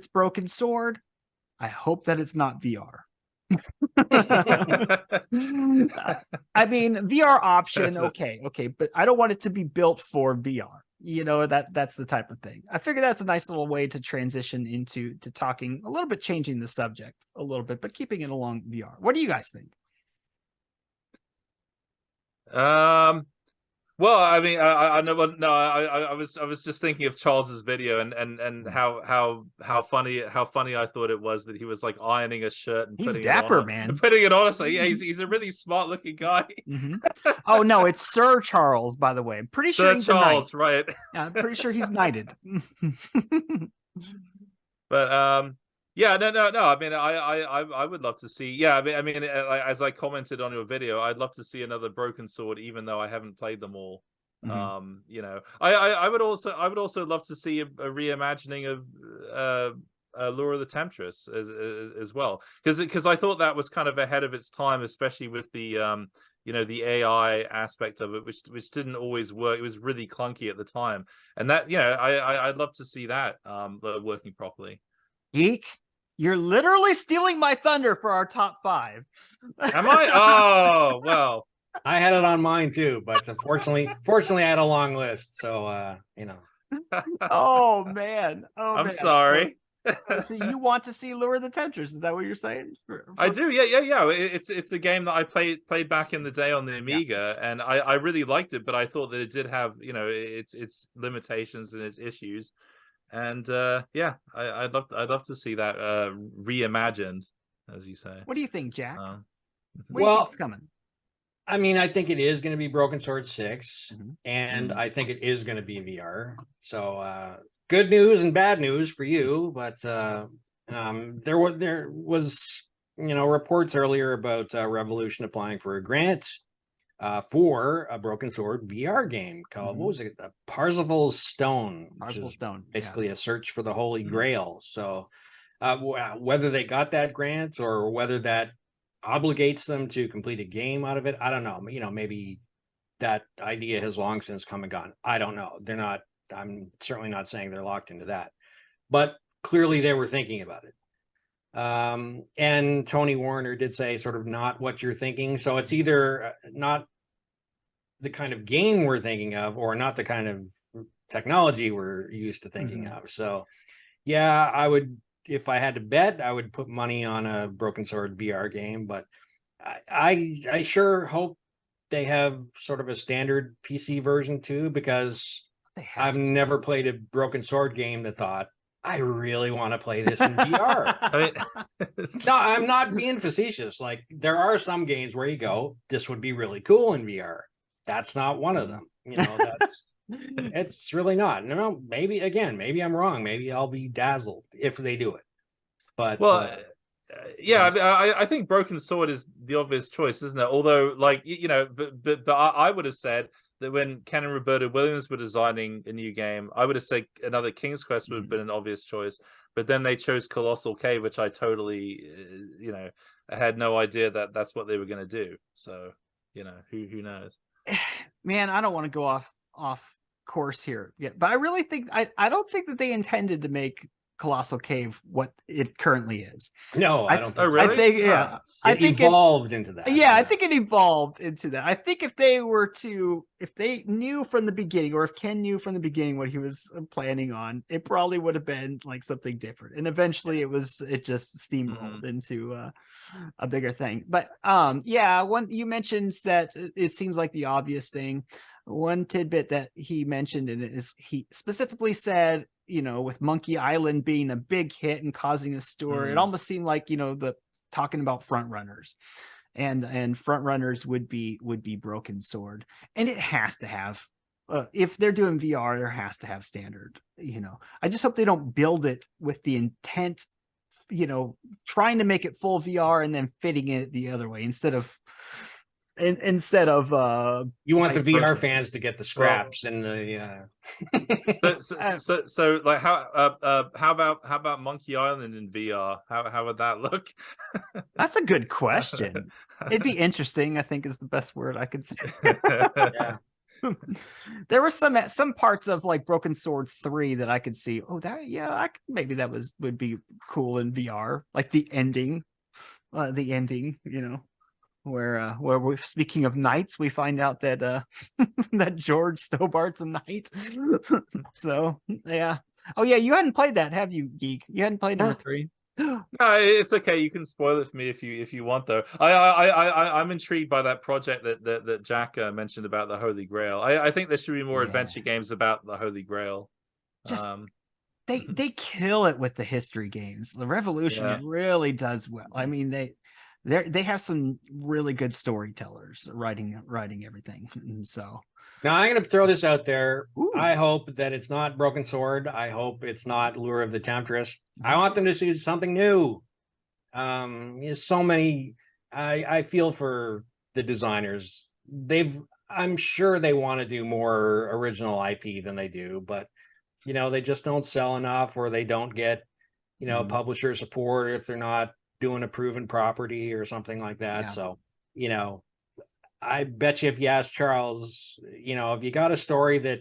Broken Sword. I hope that it's not VR. I mean, VR option, okay, but I don't want it to be built for VR. You know, that's the type of thing. I figure that's a nice little way to transition into talking a little bit, changing the subject a little bit, but keeping it along VR. What do you guys think? Well, I mean, I know. No, I was just thinking of Charles's video and how funny I thought it was that he was like ironing a shirt and he's putting dapper, it on, man. Putting it on. It's like, yeah, he's a really smart looking guy. Oh no, it's Sir Charles, by the way. I'm pretty sure he's Charles, right? Yeah, I'm pretty sure he's knighted. But yeah, no. I mean, I would love to see. Yeah, I mean, as I commented on your video, I'd love to see another Broken Sword, even though I haven't played them all. You know, I would also love to see a reimagining of Lure of the Temptress as well, because I thought that was kind of ahead of its time, especially with the you know, the AI aspect of it, which didn't always work. It was really clunky at the time, and that, you know, I'd love to see that working properly. Geek, you're literally stealing my thunder for our top 5. Am I? Oh, well, I had it on mine too, but fortunately I had a long list, so you know. Oh man, I'm sorry. So you want to see Lure of the Temptress? Is that what you're saying? I do, yeah. It's a game that I played back in the day on the Amiga, and I really liked it, but I thought that it did have, you know, its limitations and its issues. And yeah, I'd love to see that reimagined, as you say. What do you think, Jack? What do you well, think's coming? I mean, I think it is going to be Broken Sword 6, and I think it is going to be VR. So good news and bad news for you, but there was you know, reports earlier about Revolution applying for a grant for a Broken Sword VR game called, what was it? Parzival's Stone. Parzival's Stone. Basically a search for the Holy Grail. So whether they got that grant or whether that obligates them to complete a game out of it, I don't know. You know, maybe that idea has long since come and gone. I don't know. I'm certainly not saying they're locked into that. But clearly they were thinking about it. And Tony Warner did say sort of not what you're thinking. So it's either not the kind of game we're thinking of or not the kind of technology we're used to thinking of. So yeah, I would, if I had to bet, I would put money on a Broken Sword VR game, but I sure hope they have sort of a standard PC version too, because I've never played a Broken Sword game that thought, I really want to play this in VR. I mean, no, I'm not being facetious. Like, there are some games where you go, this would be really cool in VR. That's not one of them. You know, that's it's really not. No, maybe I'm wrong. Maybe I'll be dazzled if they do it. But well, yeah, I think Broken Sword is the obvious choice, isn't it? Although, like, you know, but I would have said that when Ken and Roberta Williams were designing a new game, I would have said another King's Quest would have been an obvious choice. But then they chose Colossal Cave, which I totally, I had no idea that that's what they were going to do. So, who knows? Man, I don't want to go off course here yet, but I really think I don't think that they intended to make Colossal Cave what it currently is. No, I don't think so. Really? I think, yeah. It evolved into that. Yeah, I think it evolved into that. I think if they knew from the beginning, or if Ken knew from the beginning what he was planning on, it probably would have been like something different. And eventually it just steamrolled into a bigger thing. But one, you mentioned that it seems like the obvious thing. One tidbit that he mentioned in it is he specifically said, with Monkey Island being a big hit and causing a stir, it almost seemed like, the talking about front runners, and front runners would be Broken Sword, and it has to have if they're doing VR, there has to have standard. I just hope they don't build it with the intent, trying to make it full VR and then fitting it the other way instead of you want the VR versa. fans to get the scraps and the so like how about Monkey Island in VR? How would that look? That's a good question. It'd be interesting, I think, is the best word I could say. yeah. There were some parts of like Broken Sword 3 that I could see. Oh, maybe that would be cool in VR, like the ending, where we're speaking of knights, we find out that that George Stobart's a knight. So yeah. Oh yeah, you hadn't played that, have you, Geek? You hadn't played number 3? No, it's okay. You can spoil it for me if you want, though. I'm intrigued by that project that Jack mentioned about the Holy Grail. I think there should be more adventure games about the Holy Grail. Just they kill it with the history games. The Revolution really does well. I mean, they have some really good storytellers writing everything. And so now I'm going to throw this out there. Ooh. I hope that it's not Broken Sword. I hope it's not Lure of the Temptress. I want them to see something new. So many. I feel for the designers. I'm sure they want to do more original IP than they do, but they just don't sell enough, or they don't get publisher support if they're not doing a proven property or something like that. So, I bet you if you ask Charles, if you got a story that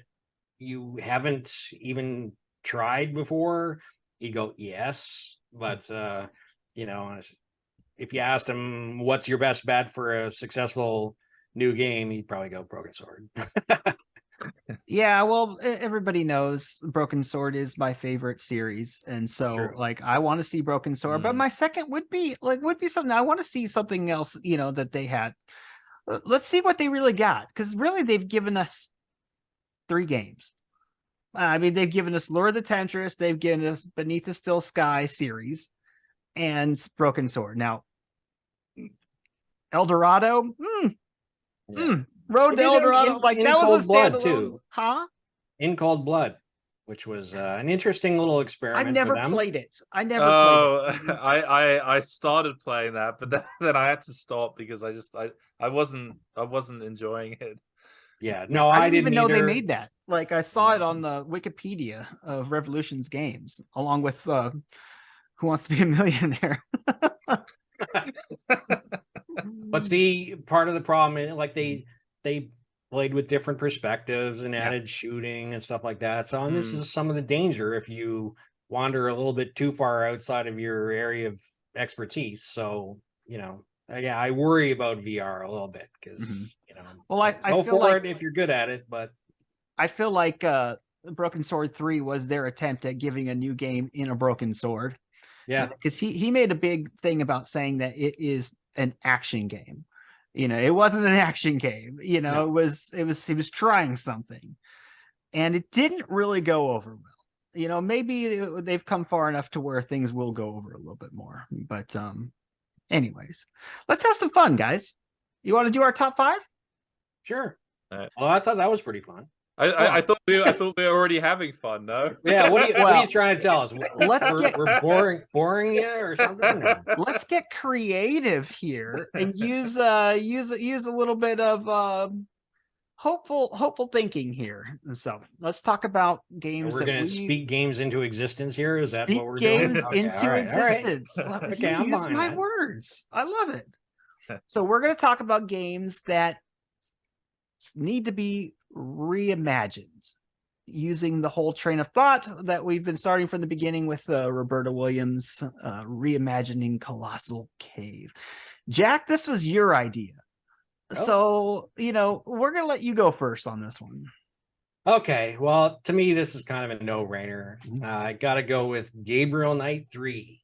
you haven't even tried before, he'd go, yes. But, if you asked him, what's your best bet for a successful new game, he'd probably go Broken Sword. Yeah, well, everybody knows Broken Sword is my favorite series, and so like I want to see Broken Sword, but my second would be something I want to see something else, that they had. Let's see what they really got, because really they've given us 3 games. I mean, they've given us Lure of the Temptress, they've given us Beneath the Still Sky series, and Broken Sword. Now, El Dorado, Road to El Dorado, that was a standalone too. Huh? In Cold Blood, which was an interesting little experiment. I never played it. I started playing that, but then I had to stop because I wasn't enjoying it. Yeah, no, I didn't even know they made that. Like I saw it on the Wikipedia of Revolution's games, along with Who Wants to Be a Millionaire. But see, part of the problem is like they played with different perspectives and added shooting and stuff like that. So, and this is some of the danger if you wander a little bit too far outside of your area of expertise. So, I worry about VR a little bit because, well, I go feel for like it if you're good at it, but I feel like Broken Sword 3 was their attempt at giving a new game in a Broken Sword. Yeah, because he made a big thing about saying that it is an action game. It wasn't an action game. It was he was trying something, and it didn't really go over well. Maybe they've come far enough to where things will go over a little bit more. But anyways, let's have some fun, guys. You want to do our top 5? Sure. Well, I thought that was pretty fun. I thought we were already having fun, though. Yeah, what are you trying to tell us? We're boring you or something? Let's get creative here and use a little bit of hopeful thinking here. And so let's talk about games. We're going to speak games into existence here. Is that what we're doing? Games into existence. Okay, I'm use behind my that. words. I love it. So we're going to talk about games that need to be reimagined using the whole train of thought that we've been starting from the beginning with Roberta Williams reimagining Colossal Cave. Jack, this was your idea. So, we're going to let you go first on this one. Okay, well, to me, this is kind of a no-brainer. I got to go with Gabriel Knight 3.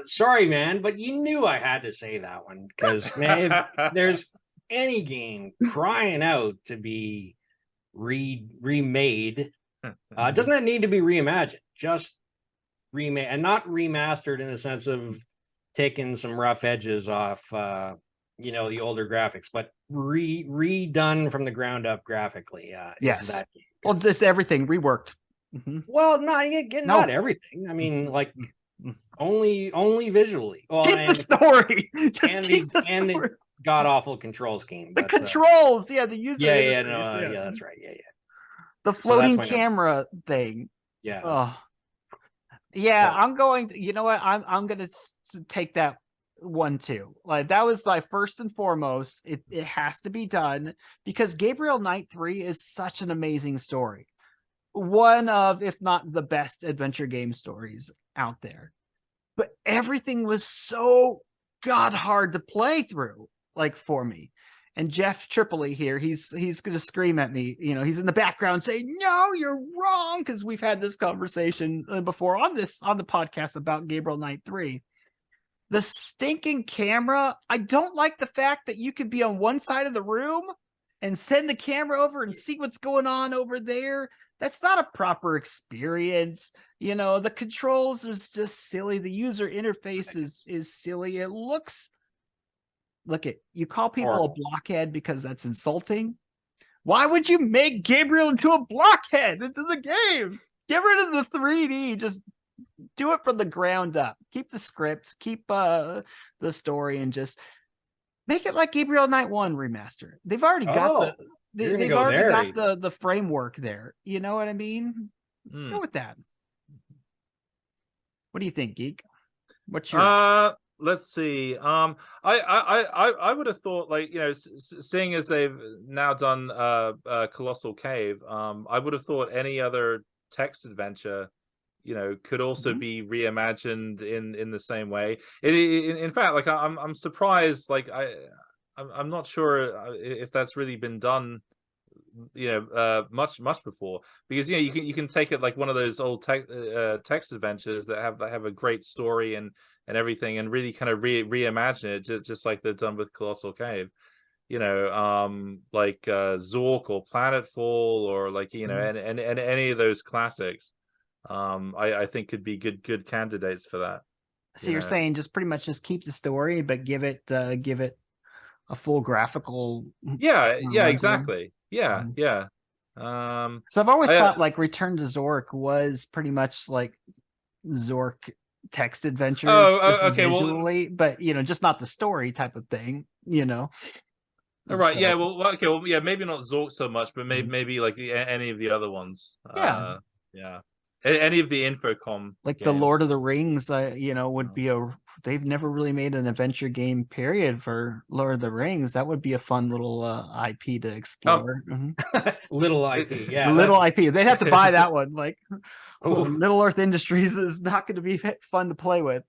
Sorry, man, but you knew I had to say that one because, man, if there's any game crying out to be remade, doesn't it need to be reimagined? Just remade, and not remastered in the sense of taking some rough edges off, the older graphics, but redone from the ground up graphically. Yes. That game. Well, just everything reworked. Well, not everything. I mean, like only visually. Well, keep the story. Just keep the story. And the god awful control scheme. The controls, the user. Yeah, that's right. Yeah. The floating camera thing. Yeah. Oh. Yeah, I'm going to, you know what? I'm going to take that one too. Like that was like first and foremost, it has to be done because Gabriel Knight 3 is such an amazing story. One of, if not the best adventure game stories out there. But everything was so god hard to play through, like for me. And Jeff Tripoli here, he's going to scream at me. He's in the background saying, "No, you're wrong," because we've had this conversation before on the podcast about Gabriel Knight 3. The stinking camera. I don't like the fact that you could be on one side of the room and send the camera over and see what's going on over there. That's not a proper experience. The controls is just silly. The user interface is silly. It looks. Look at you call people a blockhead because that's insulting. Why would you make Gabriel into a blockhead? It's in the game. Get rid of the 3D. Just do it from the ground up. Keep the scripts, keep the story, and just make it like Gabriel Knight 1 remaster. They've already got the framework there. You know what I mean? Go with that. What do you think, Geek? What's your let's see. I would have thought, like, seeing as they've now done Colossal Cave, I would have thought any other text adventure, could also be reimagined in the same way. In fact, like I'm surprised. Like I'm not sure if that's really been done, much before, because you can take it like one of those old text adventures that have a great story and everything, and really kind of reimagine it just like they've done with Colossal Cave, like Zork or Planetfall or like and any of those classics. I think could be good candidates for that. So you're saying just pretty much just keep the story, but give it a full graphical. Yeah, exactly. Yeah. So I've always thought like Return to Zork was pretty much like Zork text adventures. Okay, visually, but just not the story type of thing. All right. So, yeah. Well. Okay. Well. Yeah. Maybe not Zork so much, but maybe like any of the other ones. Yeah. Yeah. Any of the Infocom, like games. The Lord of the Rings, would be they've never really made an adventure game period for Lord of the Rings. That would be a fun little IP to explore. Little IP, yeah. Little IP. They'd have to buy that one. Like Middle Earth Industries is not going to be fun to play with.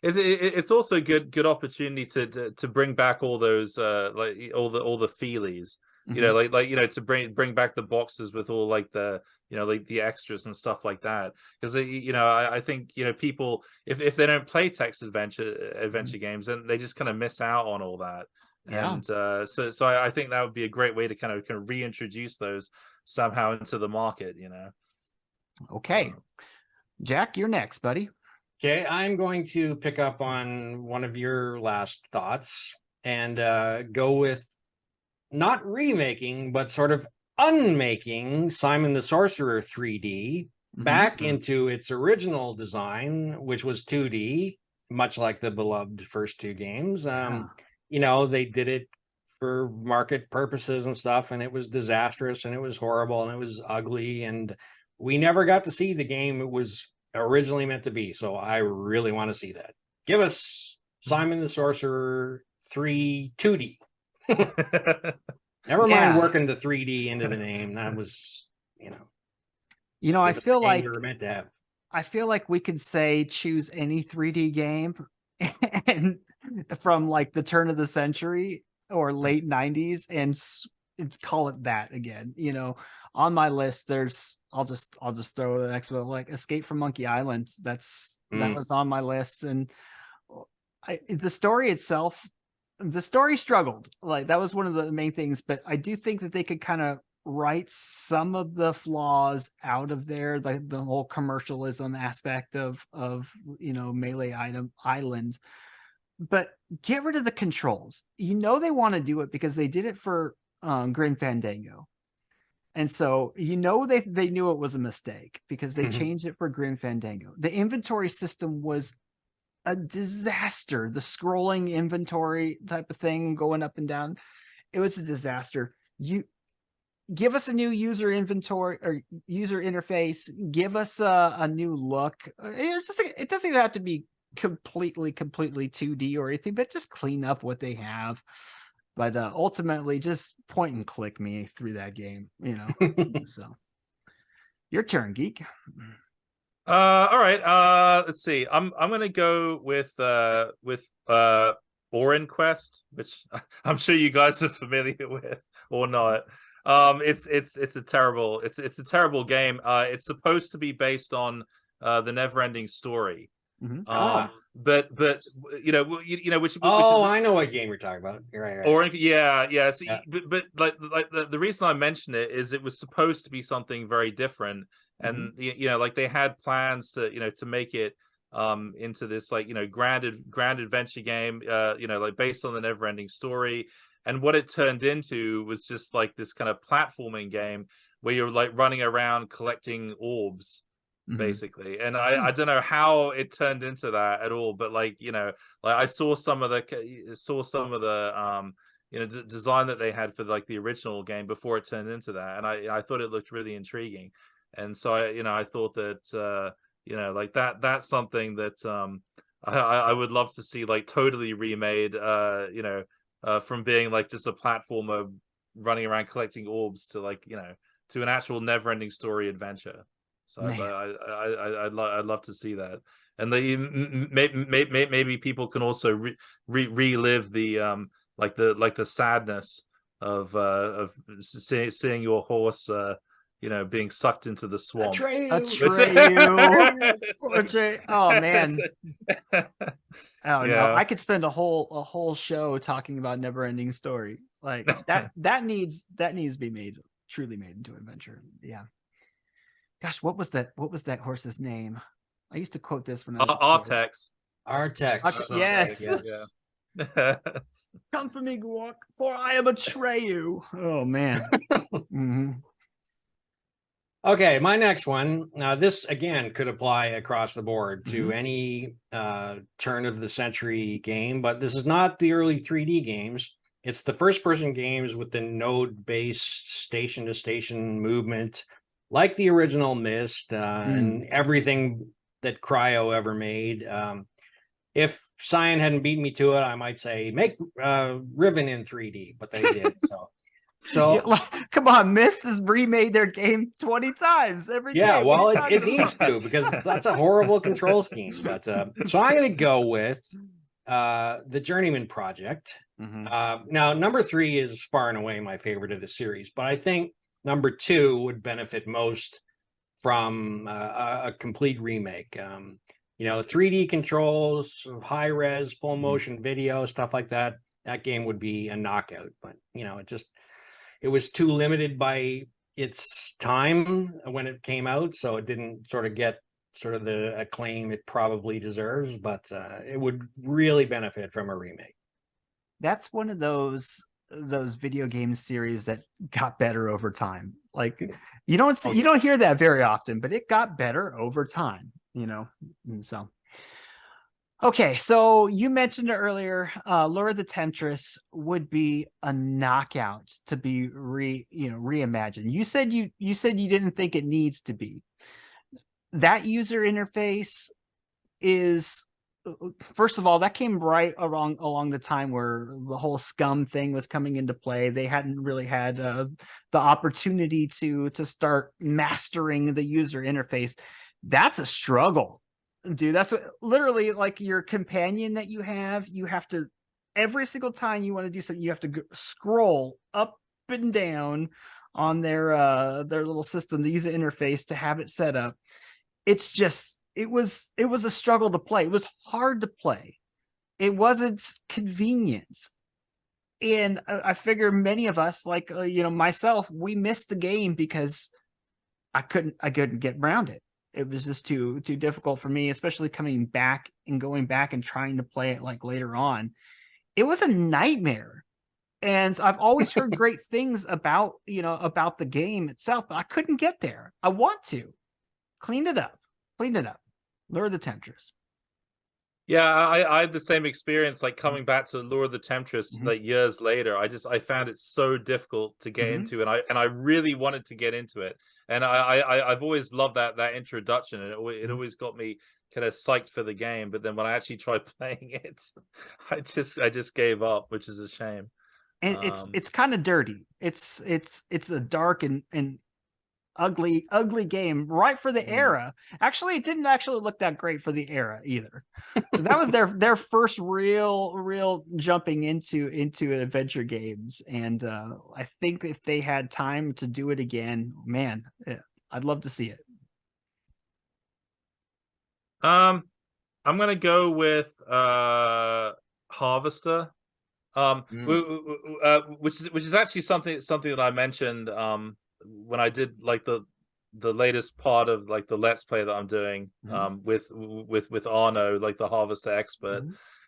It's also a good opportunity to bring back all those like all the feelies. To bring back the boxes with all like the like the extras and stuff like that, because I think people, if they don't play text adventure games, then they just kind of miss out on all that. And so I think that would be a great way to kind of reintroduce those somehow into the market. Okay, Jack, you're next, buddy. Okay, I'm going to pick up on one of your last thoughts and go with not remaking, but sort of unmaking Simon the Sorcerer 3D back into its original design, which was 2D, much like the beloved first two games. They did it for market purposes and stuff, and it was disastrous and it was horrible and it was ugly, and we never got to see the game it was originally meant to be. So I really want to see that. Give us Simon the Sorcerer 3 2D. Never mind working the 3D into the name. That was, I feel like you were meant to have. I feel like we could say choose any 3D game and from like the turn of the century or late 90s and call it that again. On my list, I'll just throw the next one, like Escape from Monkey Island. That was on my list, and the story itself, the story struggled. Like that was one of the main things, but I do think that they could kind of write some of the flaws out of there, like the whole commercialism aspect of Melee Island, but get rid of the controls. They want to do it because they did it for Grim Fandango. And so, they knew it was a mistake because they changed it for Grim Fandango. The inventory system was a disaster. The scrolling inventory type of thing going up and down, it was a disaster. You give us a new user inventory or user interface. Give us a new look. It doesn't even have to be completely 2D or anything, but just clean up what they have. But ultimately, just point and click me through that game, So, your turn, Geek. All right. Let's see. I'm gonna go with Orin Quest, which I'm sure you guys are familiar with or not. It's a terrible game. It's supposed to be based on the Neverending Story. But which I know what game you're talking about. You're right. Or yeah. So, but like the reason I mention it is it was supposed to be something very different, and like they had plans to to make it into this grand adventure game like based on the Neverending Story, and what it turned into was just like this kind of platforming game where you're like running around collecting orbs. Basically, and I don't know how it turned into that at all, but I saw some of the design that they had for like the original game before it turned into that, and I thought it looked really intriguing, and so I thought that that's something that I would love to see like totally remade, from being like just a platformer running around collecting orbs to to an actual Neverending Story adventure. So I'd love to see that, and maybe people can also relive the the sadness of seeing your horse being sucked into the swamp. Atreyu. Oh man. Oh no, I could spend a whole show talking about Neverending Story. Like that needs to be truly made into an adventure. Yeah. Gosh, what was that horse's name? I used to quote this when I was Artex. Yes. Yeah. Come for me, Gwok, for I am Atreyu. Oh man. Okay, my next one. Now, this again could apply across the board to any turn of the century game, but this is not the early 3D games. It's the first-person games with the node-based station-to-station movement, like the original Myst and everything that Cryo ever made. If Cyan hadn't beat me to it, I might say make Riven in 3D, but they did. So come on, Myst has remade their game 20 times every game. Yeah, well, it needs to, because that's a horrible control scheme. But so I'm going to go with the Journeyman Project. Now, number 3 is far and away my favorite of the series, but I think number 2 would benefit most from a complete remake. 3D controls, high res, full motion video, stuff like that. That game would be a knockout. But it was too limited by its time when it came out, so it didn't sort of get the acclaim it probably deserves. But it would really benefit from a remake. That's one of those video game series that got better over time. Like you don't hear that very often, but it got better over time, and so Okay, so you mentioned earlier, Lure of the Temptress would be a knockout to be reimagined. You said you didn't think it needs to be. That user interface is, first of all, that came right along the time where the whole Scum thing was coming into play. They hadn't really had the opportunity to start mastering the user interface. That's a struggle. Dude, that's literally like your companion that you have to, every single time you want to do something, you have to scroll up and down on their little system, the user interface, to have it set up. It's just, it was a struggle to play. It was hard to play. It wasn't convenient. And I figure many of us, like myself, we missed the game because I couldn't get around it. It was just too difficult for me, especially coming back and going back and trying to play it like later on. It was a nightmare. And I've always heard great things about the game itself, but I couldn't get there. I want to clean it up. Lure of the Temptress. Yeah, I had the same experience, like coming back to Lure of the Temptress like years later. I found it so difficult to get into, and I really wanted to get into it. And I've always loved that introduction, and it always got me kind of psyched for the game. But then when I actually tried playing it, I just gave up, which is a shame. And it's kind of dirty. It's a dark and ugly game, right for the era. Actually, it didn't actually look that great for the era either. That was their first real jumping into adventure games, and I think if they had time to do it again, man, I'd love to see it. I'm gonna go with Harvester, which is actually something that I mentioned when I did like the latest part of like the Let's Play that I'm doing with Arno, like the Harvester expert.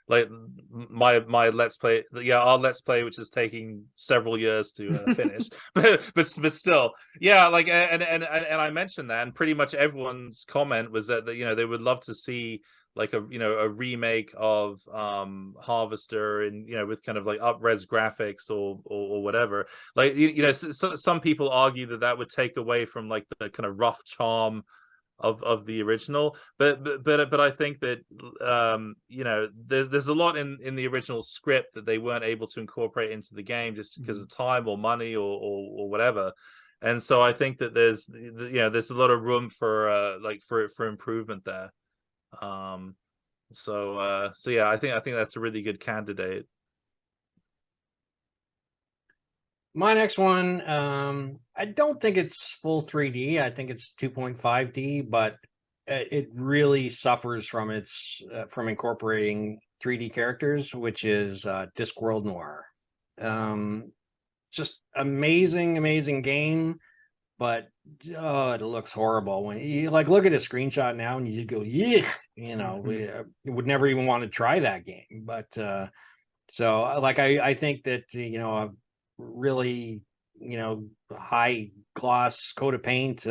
Like my Let's Play, our Let's Play, which is taking several years to finish, but still, yeah, like and I mentioned that, and pretty much everyone's comment was that they would love to see like a remake of Harvester, and with kind of like up-res graphics or whatever. Like some people argue that would take away from like the kind of rough charm of the original, but I think that there's a lot in the original script that they weren't able to incorporate into the game just because of time or money or whatever. And so I think that there's a lot of room for for improvement there. So yeah, I think that's a really good candidate. My next one, I don't think it's full 3D. I think it's 2.5D, but it really suffers from from incorporating 3D characters, which is Discworld Noir. Just amazing game, but it looks horrible when you like look at a screenshot now and you just go, yeah, we would never even want to try that game. But so like I think that a really high gloss coat of paint,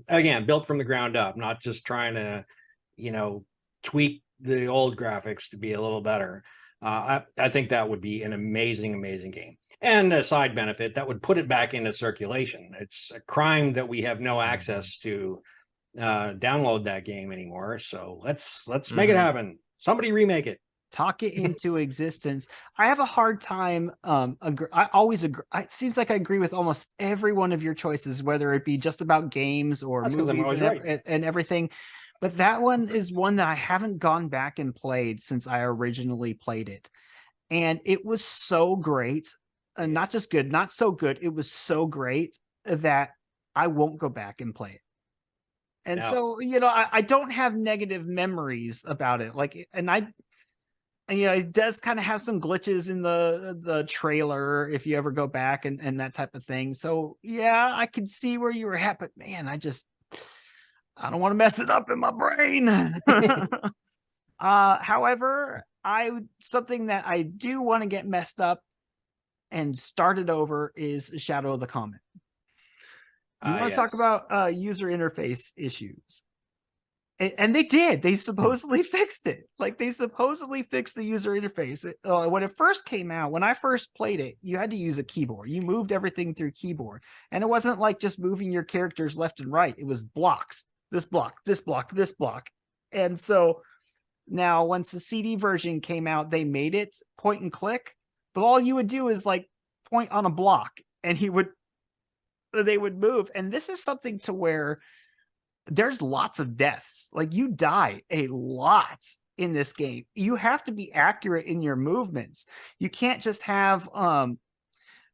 again built from the ground up, not just trying to tweak the old graphics to be a little better. I think that would be an amazing game. And a side benefit, that would put it back into circulation. It's a crime that we have no access to download that game anymore. So let's make it happen. Somebody remake it. Talk it into existence. I have a hard time. I always agree. It seems like I agree with almost every one of your choices, whether it be just about games or movies and everything. But that one is one that I haven't gone back and played since I originally played it. And it was so great. Not just good, not so good. It was so great that I won't go back and play it. And so, I don't have negative memories about it. Like, and it does kind of have some glitches in the trailer if you ever go back and that type of thing. So yeah, I can see where you were at, but man, I don't want to mess it up in my brain. However, something that I do want to get messed up and started over is Shadow of the Comet. You want to talk about user interface issues? And they did. They supposedly fixed it. Like, they supposedly fixed the user interface. When it first came out, when I first played it, you had to use a keyboard. You moved everything through keyboard. And it wasn't like just moving your characters left and right. It was blocks. This block, this block, this block. And so now once the CD version came out, they made it point and click. But all you would do is like point on a block and they would move. And this is something to where there's lots of deaths. Like, you die a lot in this game. You have to be accurate in your movements. You can't just have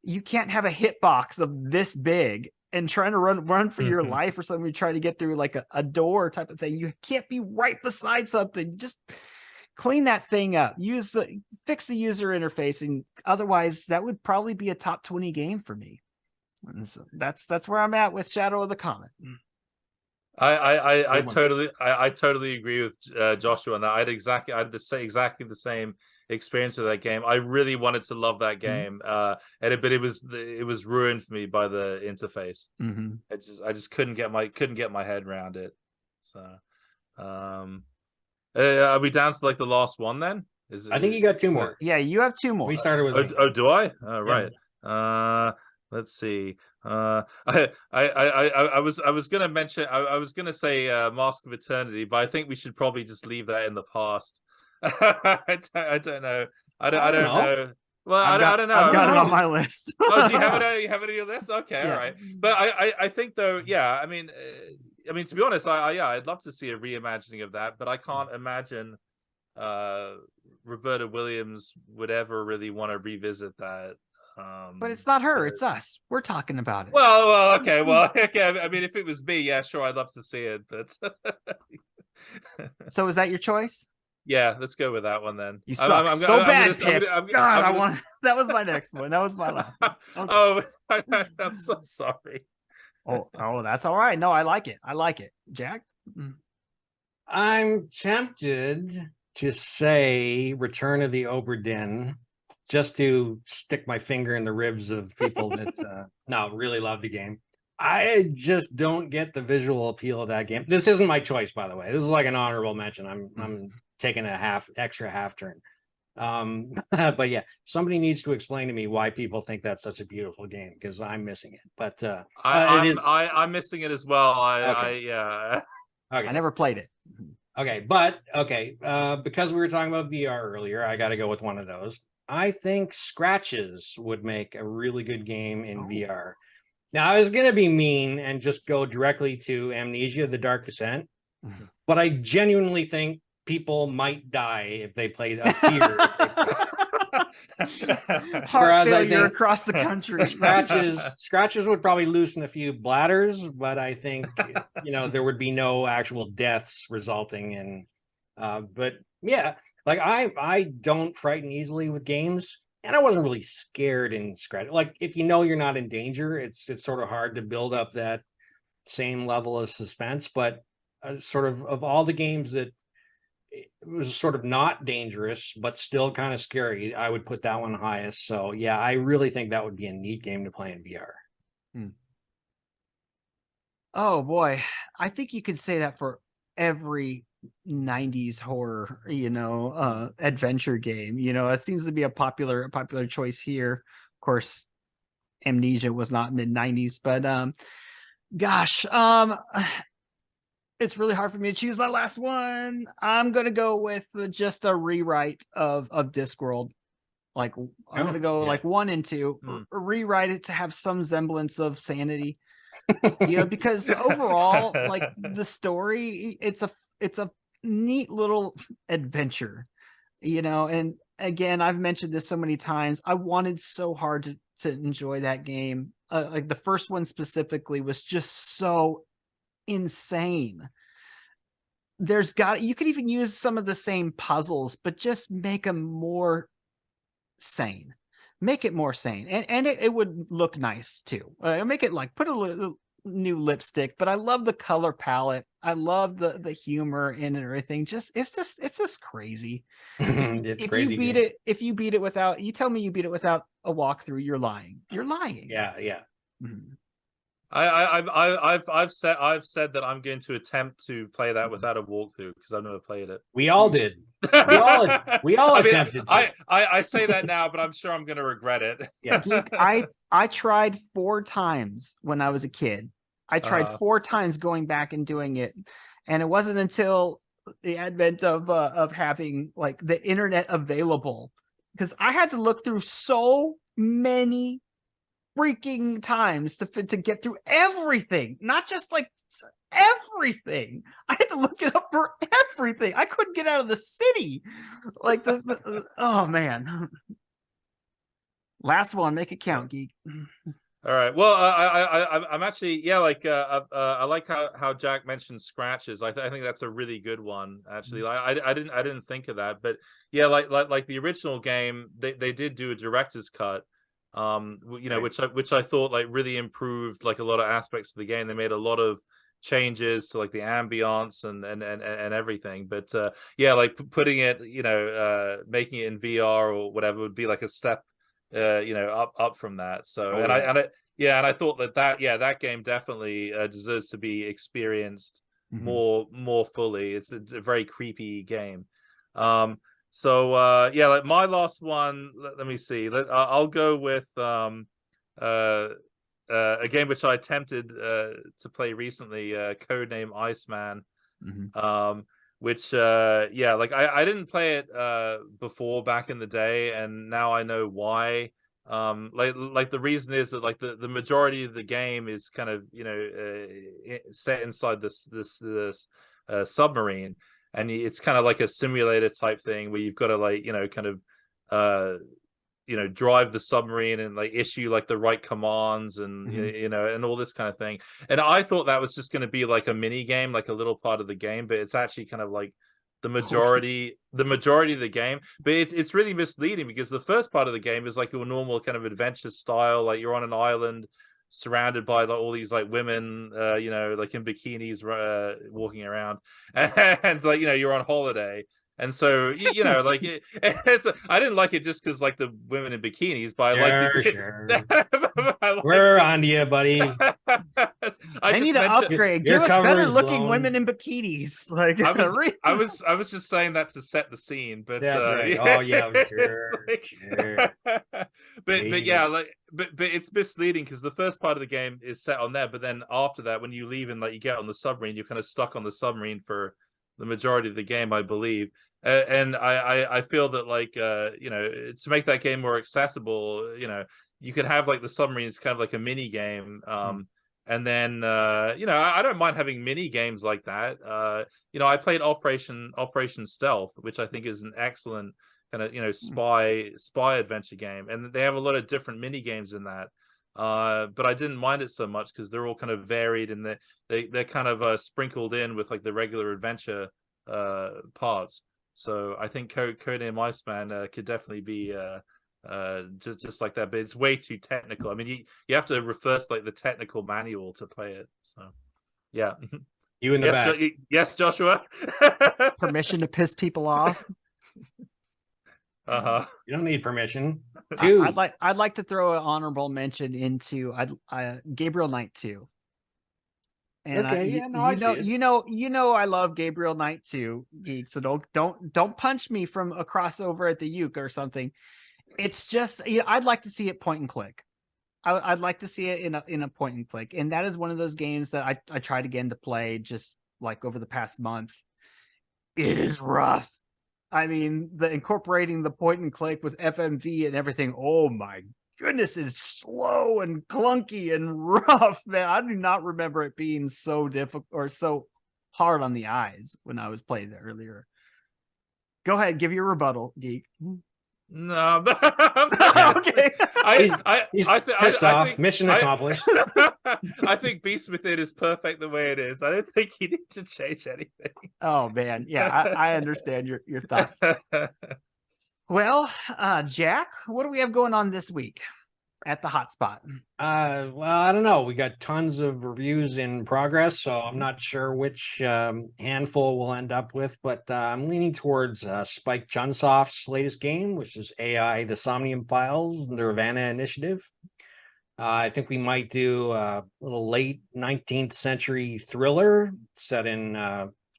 you can't have a hitbox of this big and trying to run for your life or something. You try to get through like a door type of thing. You can't be right beside something. Just clean that thing up. Fix the user interface, and otherwise that would probably be a top 20 game for me. And so that's where I'm at with Shadow of the Comet. I totally agree with Joshua on that. I had exactly the same experience with that game. I really wanted to love that game, but it was ruined for me by the interface. I just couldn't get my head around it. So, are we down to like the last one then? I think you got two more. Yeah, you have two more. We started with. Oh, do I? Right. Yeah. Let's see. I was gonna mention. I was gonna say Mask of Eternity, but I think we should probably just leave that in the past. I don't know. I don't know. Well, I don't know. I've got it on my list. Oh, do you have it? You have it on your list? Okay, yeah. All right. But I think though, yeah. I mean, to be honest, I'd love to see a reimagining of that, but I can't imagine Roberta Williams would ever really want to revisit that. But it's not her, it's us. We're talking about it. Well, okay. I mean, if it was me, yeah, sure, I'd love to see it, but So is that your choice? Yeah, let's go with that one then. You suck bad, Pip. God, that was my next one. That was my last one. Okay. Oh, I'm so sorry. Oh, that's all right. No, I like it. Jack? I'm tempted to say Return of the Obra Dinn, just to stick my finger in the ribs of people that really love the game. I just don't get the visual appeal of that game. This isn't my choice, by the way. This is like an honorable mention. I'm taking a extra half turn. But yeah, somebody needs to explain to me why people think that's such a beautiful game, because I'm missing it. But I'm missing it as well. Okay. I never played it. Because we were talking about VR earlier, I got to go with one of those. I think Scratches would make a really good game in VR. Now, I was going to be mean and just go directly to Amnesia: The Dark Descent, but I genuinely think people might die if they played a fear. Heart failure across the country. Scratches would probably loosen a few bladders, but I think there would be no actual deaths resulting in. But yeah. Like, I don't frighten easily with games, and I wasn't really scared in Scratch. Like, if you know you're not in danger, it's sort of hard to build up that same level of suspense. But sort of all the games that it was sort of not dangerous but still kind of scary, I would put that one highest. So yeah, I really think that would be a neat game to play in VR. Oh boy, I think you could say that for every 90s horror adventure game. It seems to be a popular choice here. Of course, Amnesia was not mid-90s, but gosh, it's really hard for me to choose my last one. I'm gonna go with just a rewrite of Discworld. Like, I'm gonna go like 1 and 2, rewrite it to have some semblance of sanity. Because overall, like, the story, it's a neat little adventure, and again, I've mentioned this so many times. I wanted so hard to enjoy that game. Like, the first one specifically was just so insane. You could even use some of the same puzzles, but just make them more sane. Make it more sane, and it would look nice too. Make it like put a new lipstick, but I love the color palette. I love the humor in it and everything. It's just crazy. It's crazy. If you beat it without, you tell me you beat it without a walkthrough, you're lying. Yeah. Mm-hmm. I've said that I'm going to attempt to play that without a walkthrough because I've never played it. We all did. We all attempted to. I say that now, but I'm sure I'm going to regret it. Yeah. Geek, I tried 4 times when I was a kid. I tried 4 times going back and doing it, and it wasn't until the advent of having like the internet available, because I had to look through so many freaking times to get through everything, not just like everything. I had to look it up for everything. I couldn't get out of the city. Like oh man. Last one, make it count, Geek. All right. Well, I'm actually I like how Jack mentioned scratches. I think that's a really good one. Actually, I didn't think of that, but yeah, like the original game, they did do a director's cut, which I thought like really improved like a lot of aspects of the game. They made a lot of changes to like the ambiance and everything. But like putting it, making it in VR or whatever would be like a step. Up from that. So I thought that game definitely deserves to be experienced more fully. It's a very creepy game. Like my last one. Let me see. I'll go with a game which I attempted to play recently, codename Iceman. Which like I didn't play it before back in the day, and now I know why. Like the reason is that like the majority of the game is kind of set inside this submarine, and it's kind of like a simulator type thing where you've got to like kind of drive the submarine and like issue like the right commands and and all this kind of thing. And I thought that was just going to be like a mini game, like a little part of the game, but it's actually kind of like the majority of the game. But it's really misleading because the first part of the game is like your normal kind of adventure style, like you're on an island surrounded by like all these like women like in bikinis walking around, and like you're on holiday. And so like I didn't like it just because like the women in bikinis, but I like it. We're on to you, buddy. I need to upgrade. Give us better looking women in bikinis. Like I was just saying that to set the scene, but right. Oh yeah, sure. But it's misleading because the first part of the game is set on there, but then after that, when you leave and like you get on the submarine, you're kind of stuck on the submarine for the majority of the game, I believe. And I feel that like to make that game more accessible, you could have like the submarines kind of like a mini game, and then I don't mind having mini games like that. I played Operation Stealth, which I think is an excellent kind of spy adventure game, and they have a lot of different mini games in that. But I didn't mind it so much because they're all kind of varied and they're kind of sprinkled in with like the regular adventure parts. So I think codename Iceman could definitely be just like that, but it's way too technical. I mean, you have to reverse like the technical manual to play it. So yeah. You in the back. Yes, Joshua. Permission to piss people off. You don't need permission. I'd like to throw an honorable mention into Gabriel Knight 2. And I love Gabriel Knight 2, Geek. So don't punch me from a crossover at the Uke or something. It's just I'd like to see it point and click. I'd like to see it in a point and click, and that is one of those games that I tried again to play just like over the past month. It is rough. I mean, incorporating the point and click with FMV and everything. Oh my goodness, it's slow and clunky and rough, man. I do not remember it being so difficult or so hard on the eyes when I was playing it earlier. Go ahead, give your rebuttal, Geek. No, okay. He's pissed off. Mission accomplished. I think Beast Within is perfect the way it is. I don't think you need to change anything. Oh man, yeah, I understand your thoughts. Well, Jack, what do we have going on this week at the Hotspot? Well, I don't know. We got tons of reviews in progress, so I'm not sure which handful we'll end up with, but I'm leaning towards Spike Chunsoft's latest game, which is AI: The Somnium Files, the Nirvana Initiative. I think we might do a little late 19th century thriller set in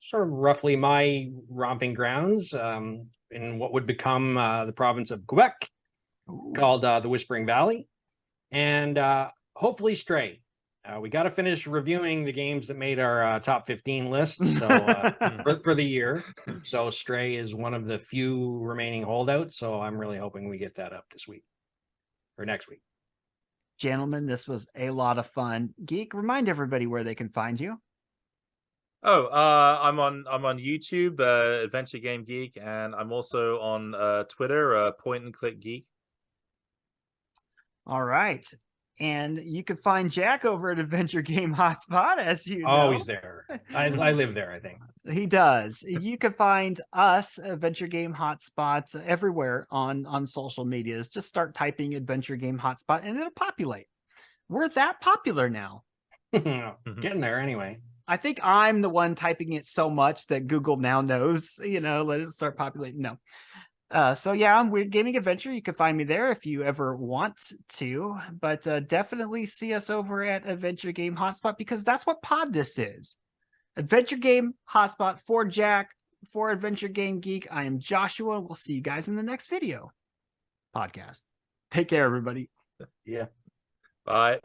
sort of roughly my romping grounds in what would become the province of Quebec, called The Whispering Valley, and hopefully Stray. We got to finish reviewing the games that made our top 15 list for the year. So Stray is one of the few remaining holdouts. So I'm really hoping we get that up this week or next week. Gentlemen, this was a lot of fun. Geek, remind everybody where they can find you. Oh, I'm on YouTube, Adventure Game Geek, and I'm also on Twitter, Point and Click Geek. All right. And you can find Jack over at Adventure Game Hotspot, as you know. Always there. I live there, I think. He does. You can find us, Adventure Game Hotspot, everywhere on social medias. Just start typing Adventure Game Hotspot and it'll populate. We're that popular now. Getting there anyway. I think I'm the one typing it so much that Google now knows, let it start populating. No. So yeah, I'm Weird Gaming Adventure. You can find me there if you ever want to, but definitely see us over at Adventure Game Hotspot, because that's what pod this is. Adventure Game Hotspot for Jack, for Adventure Game Geek. I am Joshua. We'll see you guys in the next video podcast. Take care, everybody. Yeah. Bye.